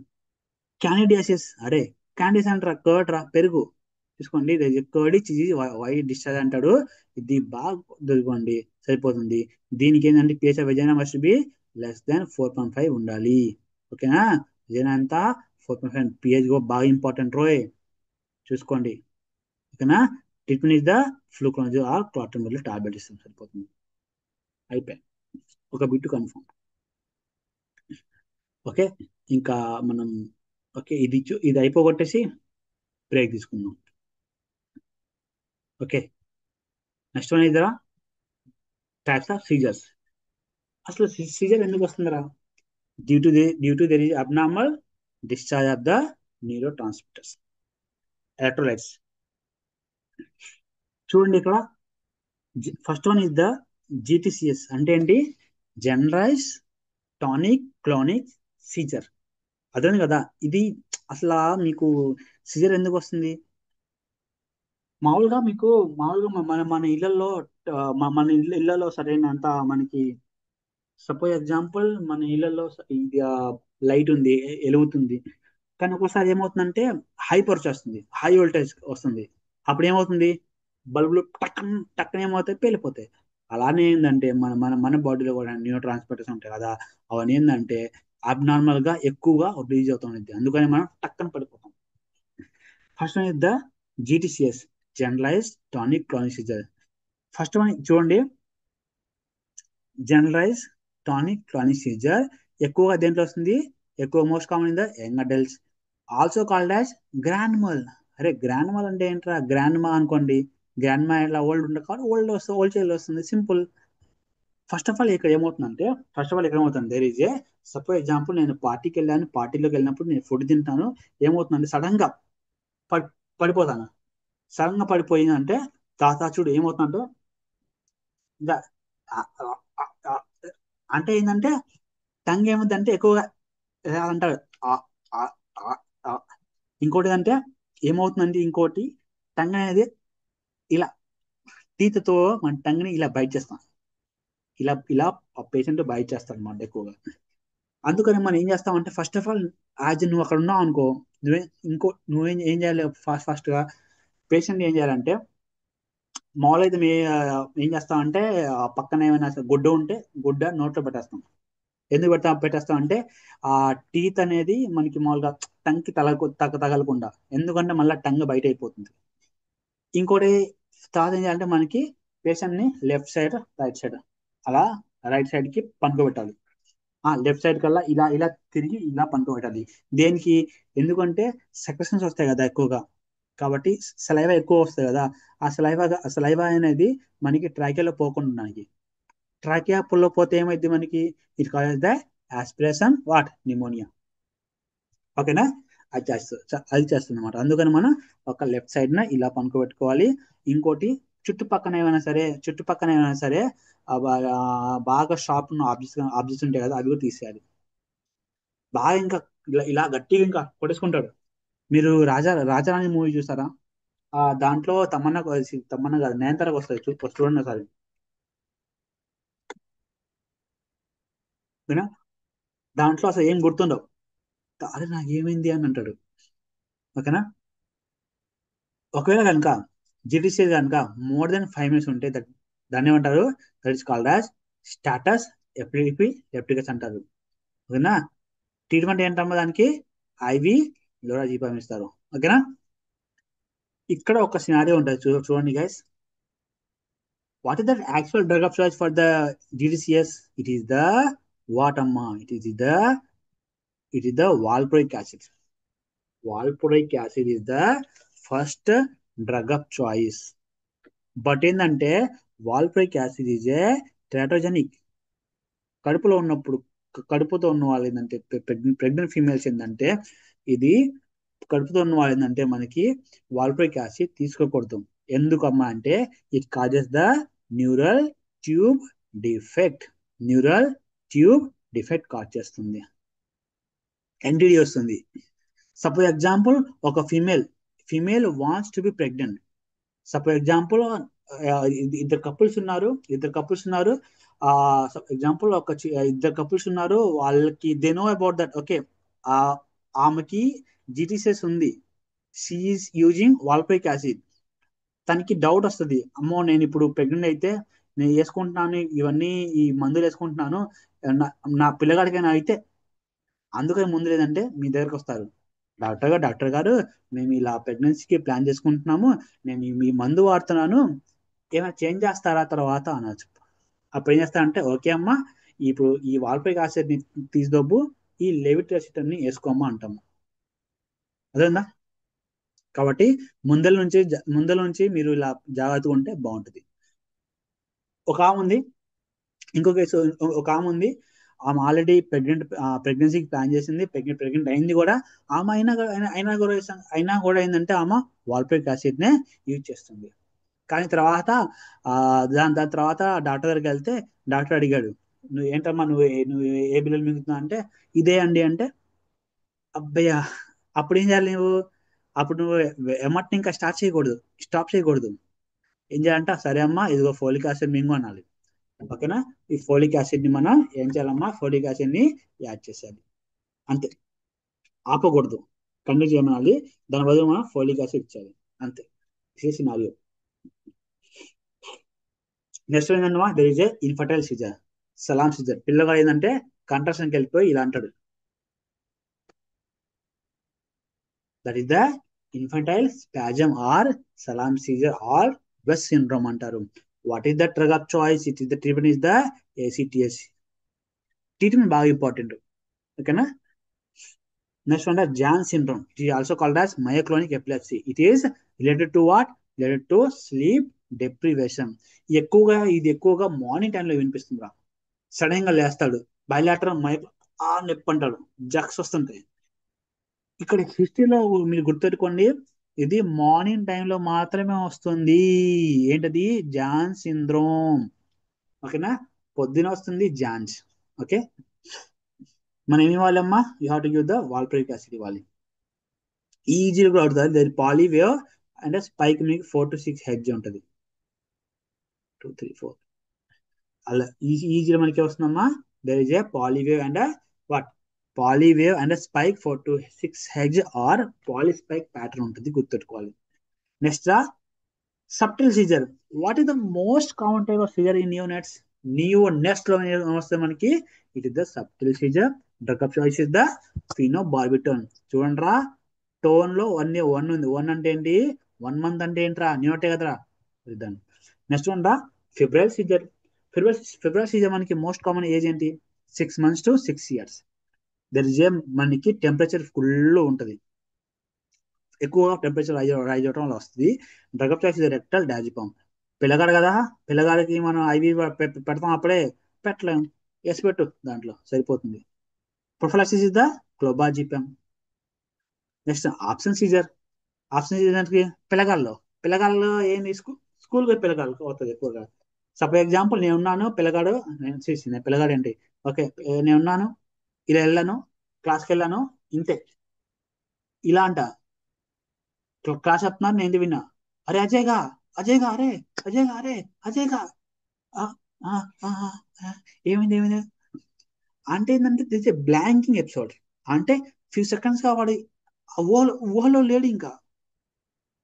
candidiasis. అరే క్యాండీస్ అంటారా? కర్డ్ రా, పెరుగు తీసుకోండి. కర్డ్ చీజ్ వైట్ డిశ్చార్జ్ అంటాడు. ఇది బాగా దొరుకోండి, సరిపోతుంది. దీనికి ఏంటంటే pH vagina must be less దాన్ 4.5 ఉండాలి. ఓకేనా? వెజైనా అంతా 4.5. పిహెచ్ బాగా ఇంపార్టెంట్ రోయ్, చూసుకోండి. ఓకేనా? Treatment is the fluconazole or clotrimazole tablet ఇస్తాం, సరిపోతుంది. అయిపోయి ఒక బిట్ కన్ఫర్మ్. ఓకే, ఇంకా మనం ఓకే ఇది అయిపోగొట్టేసి బ్రేక్ తీసుకుందాం. ఓకే, నెక్స్ట్ వన్ ఇద్దరా టైప్స్ ఆఫ్ సీజర్స్. అసలు సీజర్ ఎందుకు వస్తుందిరా? Due to there is abnormal discharge of the neuro transmitters, electrolytes. చూడండి ఇక్కడ, ఫస్ట్ వన్ ఇస్ ద జిటిసిఎస్. అంటే ఏంటి? జనరైజ్ టానిక్ క్లానిక్ సీజర్. అదే కదా ఇది. అసలు మీకు సీజర్ ఎందుకు వస్తుంది? మామూలుగా మీకు మామూలుగా మన మన ఇళ్లలో మన ఇళ్లలో సరైనంత మనకి, సపోజ్ ఎగ్జాంపుల్ మన ఇళ్లలో ఇది లైట్ ఉంది, వెలుగుతుంది. కానీ ఒక్కోసారి ఏమవుతుందంటే హైపర్ వచ్చేస్తుంది, హై వోల్టేజ్ వస్తుంది. అప్పుడు ఏమవుతుంది? బల్బులు టక్కన టక్కన ఏమవుతాయి? పేలిపోతాయి. అలానే ఏంటంటే మన మన మన బాడీలో కూడా న్యూరో ట్రాన్స్మిటర్స్ ఉంటాయి కదా, అవన్నీ ఏంటంటే అబ్నార్మల్ గా ఎక్కువగా రిలీజ్ అవుతుంది. అందుకని మనం టక్కన పడిపోతాం. First one is the GTCS, generalized tonic clonic seizure. First one చూడండి, జనరలైజ్ టానిక్ క్లానిక్ సీజర్ ఎక్కువగా దేంట్లో వస్తుంది? ఎక్కువ most common in the young adults, also called as grand mal. అరే గ్రాండ్మల్ అంటే ఏంట్రా? గ్రాండ్మా అనుకోండి. గ్రాండ్మా ఇలా ఓల్డ్ ఉండదు కాబట్టి ఓల్డ్ చైల్డ్ వస్తుంది, సింపుల్. ఫస్ట్ ఆఫ్ ఆల్ ఇక్కడ ఏమవుతుందంటే, ఫస్ట్ ఆఫ్ ఆల్ ఇక్కడ ఏమవుతుంది? There is a suppose example, నేను పార్టీకి వెళ్ళాను. పార్టీలోకి వెళ్ళినప్పుడు నేను ఫుడ్ తింటాను. ఏమవుతుందంటే సడన్ గా పడి పడిపోతాను. సడన్ గా పడిపోయిందంటే తాత చూడు ఏమవుతుందంటే ఇంకా ఆ- ఆ- ఆ- ఆ- అంటే ఏంటంటే టంగ్ ఏముందంటే ఎక్కువగా ఇలా అంటారు. ఆ ఆ ఆ ఆ. ఇంకోటి ఏంటంటే ఏమవుతుందంటే, ఇంకోటి టంగ్ అనేది ఇలా టీత్ తో మన టంగ్ ని ఇలా బైట్ చేస్తాం. ఇలా ఇలా పేషెంట్ బైట్ చేస్తాడు అనమాట ఎక్కువగా. అందుకని మనం ఏం చేస్తామంటే, ఫస్ట్ ఆఫ్ ఆల్ యాజ్ నువ్వు అక్కడ ఉన్నావు అనుకో, నువ్వే నువ్వేం చేయాలి? ఫాస్ట్ గా పేషెంట్ ఏం చేయాలంటే, మామూలుగా అయితే ఏం చేస్తామంటే, ఆ పక్కన ఏమైనా గుడ్డ ఉంటే గుడ్డ నోట్లో పెట్టేస్తాం. ఎందుకు పెట్టేస్తాం అంటే, ఆ టీత్ అనేది మనకి మామూలుగా టంగ్ కి తగలకుండా. ఎందుకంటే మళ్ళీ టంగ్ బయట అయిపోతుంది. ఇంకోటి తర్వాత ఏం చేయాలంటే, మనకి పేషెంట్ ని లెఫ్ట్ సైడ్ రైట్ సైడ్ అలా రైట్ సైడ్ కి పనుకోబెట్టాలి. లెఫ్ట్ సైడ్ కల్లా ఇలా ఇలా తిరిగి ఇలా పనుకోబెట్టాలి. దేనికి? ఎందుకంటే సెక్రెషన్స్ వస్తాయి కదా ఎక్కువగా, కాబట్టి సలైవా ఎక్కువ వస్తాయి కదా. ఆ సలైవా అనేది మనకి ట్రాకియాలో పోకుండా ఉండడానికి. ట్రాకియా పుల్లో పోతే ఏమైంది మనకి? It causes the aspiration what pneumonia. ఓకేనా? అది చేస్తుంది అనమాట. అందుకని మనం ఒక లెఫ్ట్ సైడ్ న ఇలా పనుకోబెట్టుకోవాలి. ఇంకోటి చుట్టుపక్కన ఏమైనా సరే బాగా షార్ప్ ఉన్న ఆబ్జెక్ట్స్ ఉంటాయి కదా, అవి కూడా తీసేయాలి. బాగా ఇంకా ఇలా గట్టిగా ఇంకా కొట్టేసుకుంటాడు. మీరు రాజారాణి మూవీ చూసారా? దాంట్లో తమన్నా కాదు, నయనతారకు వస్తుంది, చూడండి ఒకసారి. ఓకేనా? దాంట్లో అసలు ఏం గుర్తుండవు. అరే నాకు ఏమైంది అని అంటాడు. ఓకేనా? ఒకవేళ కనుక జిటిసి కనుక మోర్ దెన్ 5 minutes ఉంటే దాన్ని ఏమంటారు? That is called as status epilepticus అంటారు. ఓకేనా? ట్రీట్మెంట్ ఏంటమ్మా దానికి? ఐవి లోరాజీపం ఇస్తారు. ఓకేనా? ఇక్కడ ఒక సినారియో ఉంటుంది, చూడండి guys. What is the actual drug of choice for the GTCS? It is the what అమ్మా? It is the valproic acid. Valproic acid is the first drug of choice. But ఏంటంటే valproic acid is a teratogenic. కడుపులో ఉన్నప్పుడు కడుపుతో ఉన్న వాళ్ళు ఏంటంటే pregnant females ఏంటంటే ఇది కడుపుతో ఉన్న వాళ్ళు ఏంటంటే మనకి వాల్పొరైక్ యాసిడ్ తీసుకోకూడదు. ఎందుకమ్మా అంటే it causes the neural tube defect. Neural tube defect cause చేస్తుంది, ఎన్టీడీ వస్తుంది. సపోజ్ ఎగ్జాంపుల్, ఒక female wants to be pregnant. Suppose example, ఇద్దరు కపుల్స్ ఉన్నారు. ఆ ఎగ్జాంపుల్ ఇద్దరు కపుల్స్ ఉన్నారు, వాళ్ళకి they know about that. Okay, ఆ ఆమెకి జీటీసెస్ ఉంది, షీఈస్ యూజింగ్ వాల్పైక్ యాసిడ్. తనకి డౌట్ వస్తుంది, అమ్మో నేను ఇప్పుడు ప్రెగ్నెంట్ అయితే నేను వేసుకుంటున్నాను ఇవన్నీ, ఈ మందులు వేసుకుంటున్నాను, నా పిల్లగాడికైనా అయితే. అందుకని ముందు లేదంటే మీ దగ్గరకు వస్తారు, డాక్టర్ గారు మేము ఇలా ప్రెగ్నెన్సీకి ప్లాన్ చేసుకుంటున్నాము, నేను మీ మందు వాడుతున్నాను, ఏమైనా చేంజ్ చేస్తారా తర్వాత అనొచ్చు. అప్పుడు ఏం చేస్తారంటే, ఓకే అమ్మా ఇప్పుడు ఈ వాల్పైక్ యాసిడ్ ని తీసిదొబ్బు, ఈ లెవిట్రాసిటమ్ ని వేసుకోమ్మా అంటాము. అదేందా? కాబట్టి ముందల నుంచి మీరు ఇలా జాగ్రత్తగా ఉంటే బాగుంటుంది. ఒక ఆమె ఉంది, ఇంకో కేసు, ఒక ఆమె ఉంది. ఆమె ఆల్రెడీ ప్రెగ్నెన్సీకి ప్లాన్ చేసింది, ప్రెగ్నెంట్ అయింది కూడా. ఆమె అయినా కూడా ఏంటంటే ఆమె వాల్పైక్ యాసిడ్ నే యూజ్ చేస్తుంది. కానీ తర్వాత దాని తర్వాత డాక్టర్ దగ్గరికి వెళ్తే డాక్టర్ అడిగాడు, నువ్వు ఏంటమ్మా, నువ్వు ఏ బిల్లలు మింగుతున్నావు అంటే, ఇదే అండి అంటే, అబ్బయ్యా అప్పుడు ఏం చేయాలి నువ్వు? అప్పుడు నువ్వు ఎమ్మటిని ఇంకా స్టాప్ చేయకూడదు. ఏం చేయాలంట, సరే అమ్మా ఇదిగో ఫోలిక్ యాసిడ్ మింగు అనాలి. ఓకేనా? ఈ ఫోలిక్ యాసిడ్ ని మనం ఏం చేయాలమ్మా, ఫోలిక్ యాసిడ్ ని యాడ్ చేసేయాలి, అంతే. ఆపకూడదు, కంటిన్యూ చేయమనాలి. దాని బదులు మనం ఫోలిక్ యాసిడ్ ఇచ్చాలి, అంతే. సినారియో. నెక్స్ట్ ఏంటంటే there is a infantile seizure, salaam seizure. పిల్లగా ఏంటంటే కంట్రక్షన్కి వెళ్ళిపోయి ఇలా అంటాడు, that is the infantile spasm or salaam seizure or West syndrome అంటారు. What is the drug of choice? It is the treatment is the ACTH. Treatment బాగా important. ఓకేనా? Next one Janz syndrome. It is also called as myoclonic epilepsy. It is related to what? Related to sleep deprivation. ఇది ఎక్కువగా morning టైంలో వినిపిస్తుంది రా. Sudden గా లేస్తాడు, బయలాటరం నొప్పి అంటాడు, జక్స్ వస్తుంటాయి. ఇక్కడ హిస్టరీలో మీరు గుర్తుపెట్టుకోండి, ఇది మార్నింగ్ టైంలో మాత్రమే వస్తుంది. ఏంటది? Janz syndrome. ఓకేనా? పొద్దున వస్తుంది జాన్స్. ఓకే, మనం ఏమి ఇవ్వాలమ్మా? You have to give the valproic acid ఇవ్వాలి. ఈజీగా కూడా అవుతుంది. దాని పాలీవేవ్ అండ్ స్పైక్ మీకు 4 to 6 హెడ్జ్ ఉంటుంది. 2 3 4 అలా ఈజీగా మనకి వస్తుందమ్మా. There is a polywave and what? Polywave and spike 4 to 6 hertz or polyspike pattern ఉంటుంది, గుర్తుపెట్టుకోవాలి. Next subtle seizure. What is the most common type of seizure in neonates? Next లో వస్తే మనకి it is the subtle seizure. Drug of choice is the phenobarbitone. చూడండి రా, tone లో one ఉంది. 1 అంటే ఏంటి? 1 month అంటే ఏంట్రా? న్యూటే కదరా. నెక్స్ట్ వన్ రా, ఫిబ్రైల్ సీజర్. ఫిబ్రైల్ సీజర్ మనకి మోస్ట్ కామన్ ఏజ్ ఏంటి? 6 months to 6 years. There is a మనకి టెంపరేచర్ ఫుల్ ఉంటుంది, ఎక్కువగా టెంపరేచర్ రైజ్ అవడం వల్ల వస్తుంది. Drug of choice rectal diazepam. పిల్లగాడు కదా, పిల్లగాడికి మనం ఐవి పెడతాం, అప్పుడే పెట్టలేం, ఎస్ పెట్టు, దాంట్లో సరిపోతుంది. Prophylaxis is the clobazam. Next absence seizure. Absence seizure అంటే పిల్లగాళ్ళు ఏం స్కూల్ పోయి పిల్లగాళ్ళు అవుతుంది ఎక్కువగా. సపోజ్ ఎగ్జాంపుల్, నేను ఉన్నాను, పిల్లగాడు, నేను పిల్లగాడు ఏంటి, ఓకే నేనున్నాను, ఇలా వెళ్ళాను, క్లాస్కి వెళ్ళాను, ఇంతే. ఇలా అంట, క్లాస్ చెప్తున్నారు, నేను విన్నా, అరే అజయ్గా అరే అజయ్గా ఆ, ఆ, ఆ, ఆ, ఏమైంది అంటే ఏంటంటే దిస్ ఏ బ్లాంకింగ్ ఎపిసోడ్. అంటే ఫ్యూ సెకండ్స్ గా వాడు ఊహలో లేడు, ఇంకా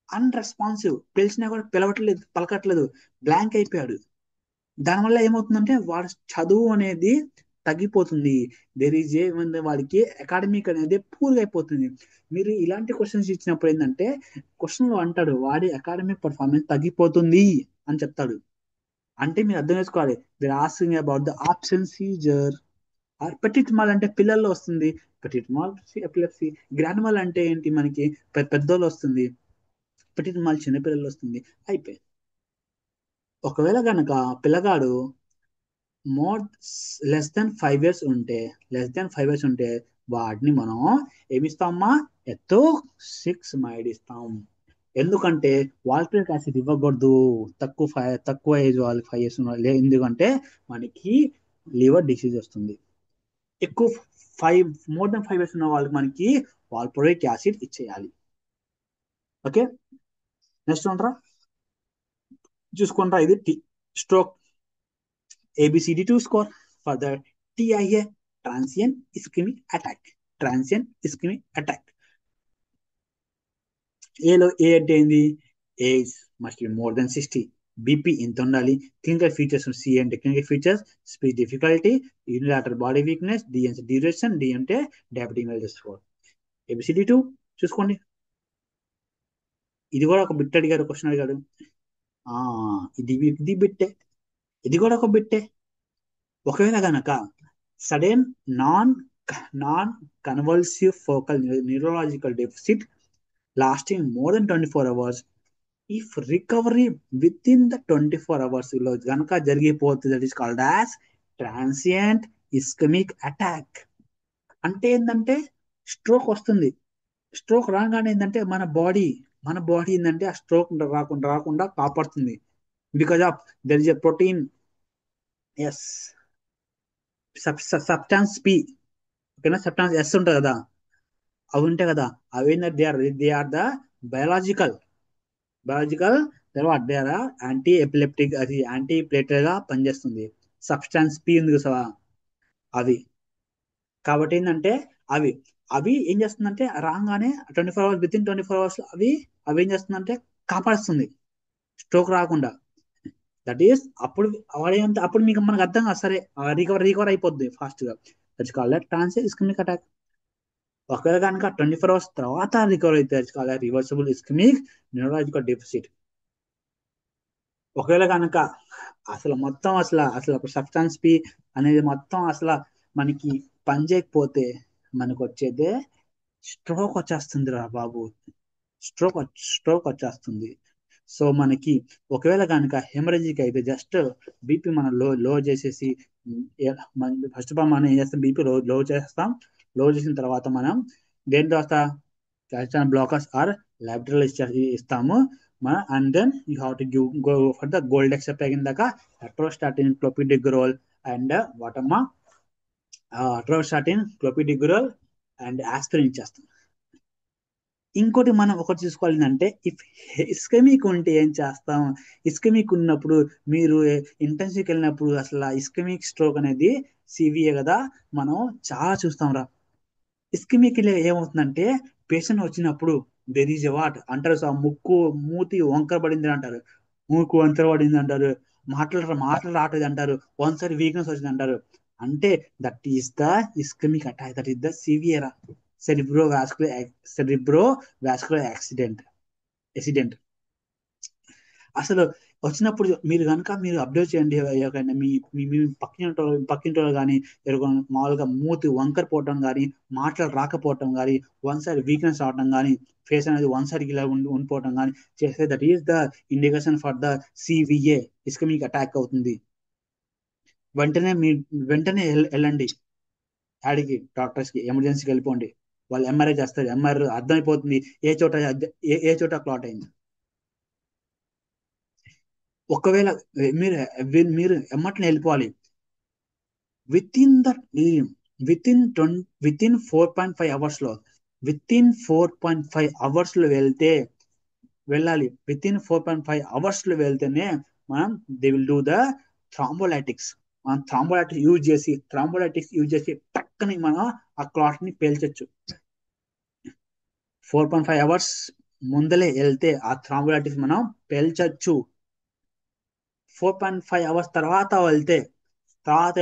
అన్రెస్పాన్సివ్, పిలిచినా కూడా పిలవట్లేదు, పలకట్లేదు, బ్లాంక్ అయిపోయాడు. దానివల్ల ఏమవుతుందంటే వాడు చదువు అనేది తగ్గిపోతుంది. దేర్ ఈజ్ వాడికి అకాడమిక్ అనేది పూర్గా అయిపోతుంది. మీరు ఇలాంటి క్వశ్చన్స్ ఇచ్చినప్పుడు ఏంటంటే క్వశ్చన్ లో అంటాడు వాడి అకాడమిక్ పర్ఫార్మెన్స్ తగ్గిపోతుంది అని చెప్తాడు. అంటే మీరు అర్థం చేసుకోవాలి, they asking about the absence seizure. Petit mal అంటే పిల్లల్లో వస్తుంది. Petit mal epilepsy. Grand mal అంటే ఏంటి మనకి పెద్దోళ్ళు వస్తుంది. పెటిట్ మాల్ చిన్నపిల్లలు వస్తుంది. అయిపోయి ఒకవేళ కనుక పిల్లగాడు మోర్ లెస్ దెన్ 5 ఇయర్స్ ఉంటే, లెస్ దెన్ 5 ఇయర్స్ ఉంటే వాడిని మనం ఏమిస్తామా, ఎత్తో 6 మైడ్ ఇస్తాం. ఎందుకంటే వాల్పరిక్ యాసిడ్ ఇవ్వకూడదు తక్కువ ఏజ్ వాళ్ళకి 5 ఇయర్స్ ఎందుకంటే మనకి లివర్ డిసీజ్ వస్తుంది. ఎక్కువ ఫైవ్ మోర్ దెన్ 5 ఇయర్స్ ఉన్న వాళ్ళకి మనకి వాల్పరిక్ యాసిడ్ ఇచ్చేయాలి. ఓకే, నెక్స్ట్ ఉంటారా, చూసుకుంటారా, ఇది stroke ABCD2 score for the TIA, transient ischemic attack. Transient ischemic attack. ఏలో ఏ అంటే ఏంది, age must be more than 60. BP ఇంత ఉండాలి. క్లినికల్ ఫీచర్స్ సి అంటే clinical features, speech difficulty, unilateral body weakness, D అంటే డ్యూరేషన్, డి అంటే diabetic mellitus 4. ABCD2 చూసుకోండి. ఇది కూడా ఒక బిట్ అడిగాడు, క్వశ్చన్ అడిగాడు. ఆ ఇది బిట్టే, ఇది కూడా ఒక బిట్టే. ఒకవేళ గనక sudden non non convulsive focal neurological deficit lasting more than 24 hours, if recovery with in the 24 hours లో గనక జరిగిపోతుంది, that is called as transient ischaemic attack. అంటే ఏంటంటే స్ట్రోక్ వస్తుంది. స్ట్రోక్ రాగానే ఏంటంటే మన బాడీ ఏంటంటే ఆ స్ట్రోక్ రాకుండా రాకుండా కాపాడుతుంది. Because of there is a protein, S, substance P, ఓకేనా, సబ్స్టాన్స్ ఎస్ ఉంటుంది కదా, అవి ఉంటాయి కదా, అవి ఏంటంటే they are the biological biological తర్వాత దే ఆర్ యాంటీ ఎపిలెప్టిక్, అది యాంటీ ప్లేటెడ్ గా పనిచేస్తుంది. సబ్స్టాన్స్ పి ఉంది కదా అది. కాబట్టి ఏంటంటే అవి అవి ఏం చేస్తుందంటే రాగానే 24 hours, విత్ ఇన్ 24 hours అవి అవి ఏం చేస్తుందంటే కాపాడుస్తుంది స్ట్రోక్ రాకుండా. దట్ ఈస్ అప్పుడు వాడేంత అప్పుడు మీకు మనకు అర్థం కాదు, సరే రికవర్ అయిపోద్ది ఫాస్ట్ గా. That's called transient ischaemic attack. ఒకవేళ కనుక 24 hours తర్వాత రికవర్ అయితే that's called reversible ischaemic neurological deficit. ఒకవేళ కనుక అసలు మొత్తం అసలు అసలు సబ్స్టాన్స్ పి అనేది మొత్తం అసలు మనకి పని చేయకపోతే మనకు వచ్చేదే స్ట్రోక్ వచ్చేస్తుంది రా బాబు. స్ట్రోక్ స్ట్రోక్ వచ్చేస్తుంది. సో మనకి ఒకవేళ కనుక హెమరేజిక్ అయితే జస్ట్ బీపీ మనం లో లో చేసేసి, ఫస్ట్ ఆఫ్ ఆల్ మనం ఏం చేస్తాం, బీపీ లో చేస్తాం. లో చేసిన తర్వాత మనం దేని తర్వాత calcium blockers ఆర్ లాబిటల్ ఇస్తాము. And then you have to give go for the gold except అయిందాక అట్రోస్టాటిన్, క్లోపిడిగ్రోల్ అండ్ వాటమ్మా అట్రోస్టాటిన్, క్లోపిడిగ్రోల్ అండ్ ఆస్పిరిన్ ఇచ్చేస్తాం. ఇంకోటి మనం ఒకటి చూసుకోవాలి ఏంటంటే, ఇఫ్ ఇస్కెమిక్ ఉంటే ఏం చేస్తాం, ఇస్కెమిక్ ఉన్నప్పుడు మీరు ఇంటెన్సివ్కి వెళ్ళినప్పుడు అసలు ఇస్కెమిక్ స్ట్రోక్ అనేది సివిఏ కదా, మనం చాలా చూస్తాం రా. ఇస్కెమిక్ ఏమవుతుందంటే పేషెంట్ వచ్చినప్పుడు దెర్ ఈజ్ ఎ వాట్ అంటారు, ముక్కు మూతి వంకర పడింది అంటారు, మూకు వంకర పడింది అంటారు, మాటలు రావట్లేదు అంటారు, ఒకసారి వీక్నెస్ వచ్చింది అంటారు. అంటే that is the ischaemic attack, that is the severe cerebro vascular accident. అసలు వచ్చినప్పుడు మీరు కనుక మీరు అబ్జర్వ్ చేయండి, ఎవరికైనా మీ పక్కింటి వాళ్ళు కానీ ఎవరికైనా మామూలుగా మూతి వంకర పోవటం కానీ, మాటలు రాకపోవటం కానీ, వన్ సైడ్ వీక్నెస్ రావటం కానీ, ఫేస్ అనేది వన్ సైడ్ ఇలా ఉండిపోవటం కానీ చేస్తే that is the indication for the CVA, ischaemic attack అవుతుంది. వెంటనే మీ వెంటనే వెళ్ళండి యాడికి, డాక్టర్స్కి, ఎమర్జెన్సీకి వెళ్ళిపోండి. వాళ్ళు ఎంఆర్ఐ చేస్తారు, ఎంఆర్ఐ అర్థమైపోతుంది ఏ చోట క్లాట్ అయింది. ఒకవేళ మీరు మీరు ఎమ్మటనే వెళ్ళిపోవాలి. With in the with in 4.5 hours లో, విత్ ఇన్ 4.5 hours లో వెళ్ళాలి. విత్ ఇన్ 4.5 hours లో వెళ్తేనే మనం దే విల్ డూ ద థ్రాంబోలైటిక్స్. మనం థ్రాంబోలైటిక్స్ యూజ్ చేసి టక్కని మనం ఆ క్లాట్ ని పేల్చొచ్చు. 4.5 hours ముందలే వెళ్తే ఆ థ్రాంబోలైటిక్స్ మనం పేల్చొచ్చు. 4.5 hours తర్వాత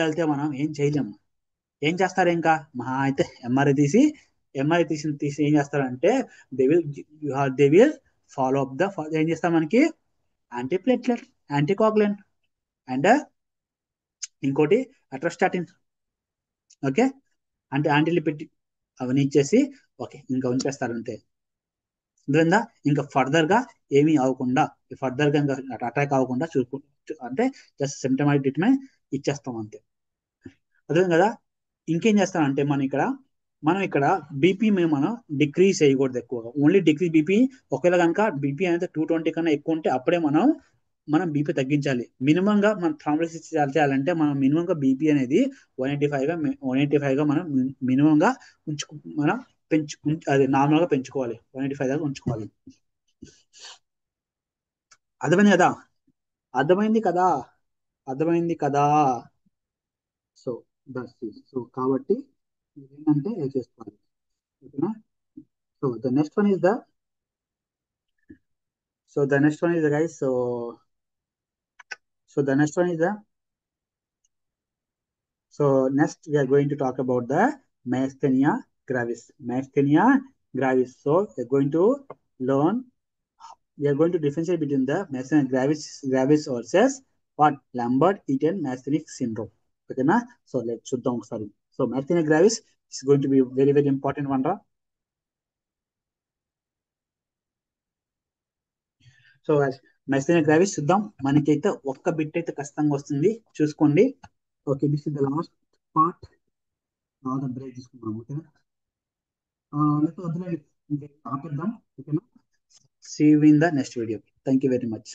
వెళ్తే మనం ఏం చేయలేము. ఏం చేస్తారు ఇంకా మహా అయితే ఎంఆర్ఐ తీసి ఏం చేస్తారంటే they will they will follow up the, ఏం చేస్తారు మనకి యాంటీప్లేట్లెట్, యాంటీకోగులెంట్ అండ్ ఇంకోటి అట్రోస్టాటిన్. ఓకే, అంటే యాంటీలిపిటిక్ అవన్నీ ఇచ్చేసి ఓకే ఇంకా ఉంచేస్తారు అంతే. అర్థమైందా? ఇంకా ఫర్దర్ గా ఏమీ అవ్వకుండా, ఫర్దర్ గా ఇంకా అటాక్ అవ్వకుండా అంటే జస్ట్ సిమ్టమాటిక్ ట్రీట్మెంట్ ఇచ్చేస్తాం అంతే. అర్థం కదా? ఇంకేం చేస్తామంటే మనం ఇక్కడ బీపీ మనం డిక్రీజ్ చేయకూడదు ఎక్కువగా, ఓన్లీ డిక్రీజ్ బీపీ. ఒకవేళ కనుక బీపీ అనేది 220 కన్నా ఎక్కువ ఉంటే అప్పుడే మనం బీపీ తగ్గించాలి. మినిమం గా మనం థ్రాంబోసిస్ చేయాలంటే మనం మినిమం గా బీపీ అనేది 185గా మనం మినిమం గా ఉంచుకు మనం అది నార్మల్ గా పెంచుకోవాలి, 185 దాకా ఉంచుకోవాలి. అర్థమైంది కదా? అర్థమైంది కదా? అర్థమైంది కదా? సో సో కాబట్టి ఏంటంటే ఇది చేసుకోవాలి. ఓకేనా? So the next one is the so the next one is the guys so the next one is the so next we are going to talk about the myasthenia gravis. Myasthenia gravis. So learn we are going to differentiate between the myasthenia gravis versus what Lambert Eaton myasthenic syndrome. Okay na? So let's చూద్దాం ఒకసారి. So myasthenia gravis is going to be very very important one ra. So myasthenia gravis చూద్దాం. మనకైతే ఒక్క bit అయితే ఖచ్చితంగా వస్తుంది, చూసుకోండి. Okay, this is the last part. తర్వాత బ్రేక్ తీసుకుందాం. ఓకేనా? లేకపోతే వదిలేదు, ఇంకా ఆపేద్దాం. ఓకేనా? See you in the next video. Thank you very much.